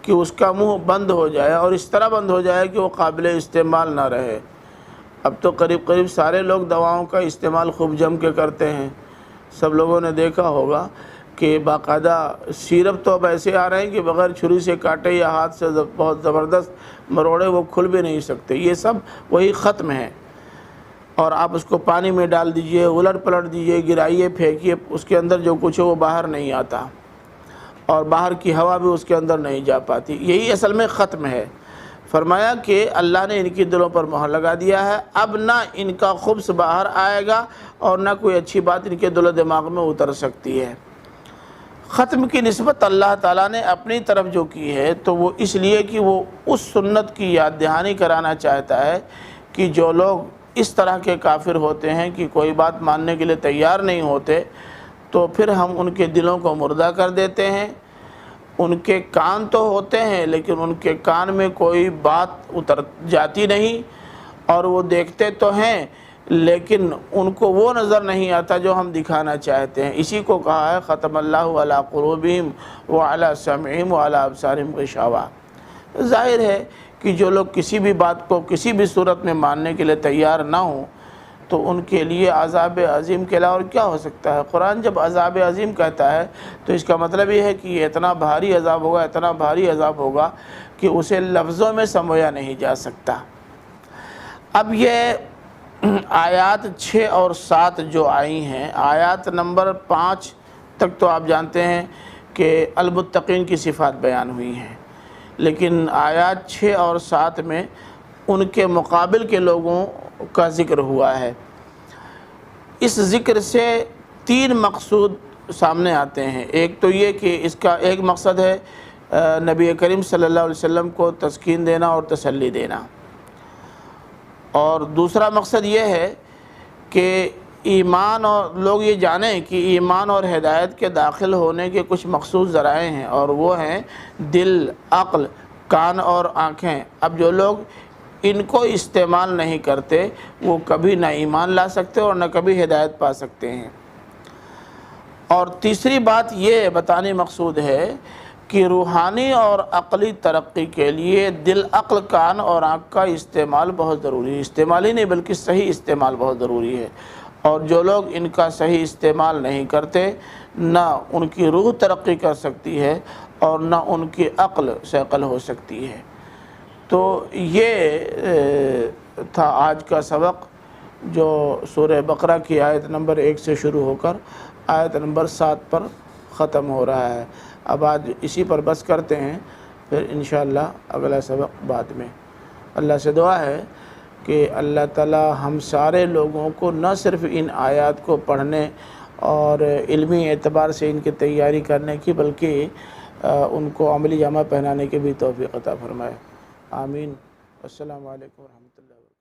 [SPEAKER 1] کہ اس کا منہ بند ہو جائے اور اس طرح بند ہو جائے کہ وہ قابل استعمال نہ رہے۔ اب تو قریب سارے لوگ دواؤں کا استعمال خوب جم کے کرتے ہیں، سب لوگوں نے دیکھا ہوگا کہ باقاعدہ سیرپ تو اب ایسے آ رہے ہیں کہ بغیر چھری سے کاٹے یا ہاتھ سے بہت زبردست مروڑے وہ کھل بھی نہیں سکتے، یہ سب وہی ختم ہے۔ اور آپ اس کو پانی میں ڈال دیجئے، الٹ پلٹ دیجئے، گرائیے، پھینکیے، اس کے اندر جو کچھ ہے وہ باہر نہیں آتا، اور باہر کی ہوا بھی اس کے اندر نہیں جا پاتی، یہی اصل میں ختم ہے۔ فرمایا کہ اللہ نے ان کی دلوں پر مہر لگا دیا ہے، اب نہ ان کا خبث باہر آئے گا اور نہ کوئی اچھی بات ان کے دل و دماغ میں اتر سکتی ہے۔ ختم کی نسبت اللہ تعالیٰ نے اپنی طرف جو کی ہے تو وہ اس لیے کہ وہ اس سنت کی یاد دہانی کرانا چاہتا ہے کہ جو لوگ اس طرح کے کافر ہوتے ہیں کہ کوئی بات ماننے کے لیے تیار نہیں ہوتے، تو پھر ہم ان کے دلوں کو مردہ کر دیتے ہیں۔ ان کے کان تو ہوتے ہیں لیکن ان کے کان میں کوئی بات اتر جاتی نہیں، اور وہ دیکھتے تو ہیں لیکن ان کو وہ نظر نہیں آتا جو ہم دکھانا چاہتے ہیں۔ اسی کو کہا ہے ختم اللہ علی قلوبہم وعلی سمعہم وعلی ابصارہم غشاوہ۔ ظاہر ہے کہ جو لوگ کسی بھی بات کو کسی بھی صورت میں ماننے کے لیے تیار نہ ہوں تو ان کے لیے عذاب عظیم کے علاوہ اور کیا ہو سکتا ہے۔ قرآن جب عذاب عظیم کہتا ہے تو اس کا مطلب یہ ہے کہ یہ اتنا بھاری عذاب ہوگا، اتنا بھاری عذاب ہوگا کہ اسے لفظوں میں سمجھا نہیں جا سکتا۔ اب یہ آیات 6 اور 7 جو آئی ہیں، آیات نمبر 5 تک تو آپ جانتے ہیں کہ المتقین کی صفات بیان ہوئی ہیں، لیکن آیات 6 اور 7 میں ان کے مقابل کے لوگوں کا ذکر ہوا ہے۔ اس ذکر سے 3 مقصود سامنے آتے ہیں۔ ایک تو یہ کہ اس کا ایک مقصد ہے نبی کریم صلی اللہ علیہ وسلم کو تسکین دینا اور تسلی دینا، اور دوسرا مقصد یہ ہے کہ ایمان، اور لوگ یہ جانیں کہ ایمان اور ہدایت کے داخل ہونے کے کچھ مخصوص ذرائع ہیں، اور وہ ہیں دل، عقل، کان اور آنکھیں۔ اب جو لوگ ان کو استعمال نہیں کرتے وہ کبھی نہ ایمان لا سکتے اور نہ کبھی ہدایت پا سکتے ہیں۔ اور تیسری بات یہ بتانے مقصود ہے کہ روحانی اور عقلی ترقی کے لیے دل، عقل، کان اور آنکھ کا استعمال بہت ضروری ہے۔ استعمال ہی نہیں بلکہ صحیح استعمال بہت ضروری ہے، اور جو لوگ ان کا صحیح استعمال نہیں کرتے نہ ان کی روح ترقی کر سکتی ہے اور نہ ان کی عقل صقل ہو سکتی ہے۔ تو یہ تھا آج کا سبق جو سورہ بقرہ کی آیت نمبر 1 سے شروع ہو کر آیت نمبر 7 پر ختم ہو رہا ہے۔ اب آج اسی پر بس کرتے ہیں، پھر انشاءاللہ اگلا سبق بعد میں۔ اللہ سے دعا ہے کہ اللہ تعالی ہم سارے لوگوں کو نہ صرف ان آیات کو پڑھنے اور علمی اعتبار سے ان کی تیاری کرنے کی بلکہ ان کو عملی جامہ پہنانے کی بھی توفیق عطا فرمائے۔ آمین۔ السلام علیکم ورحمۃ اللہ وبرکاتہ۔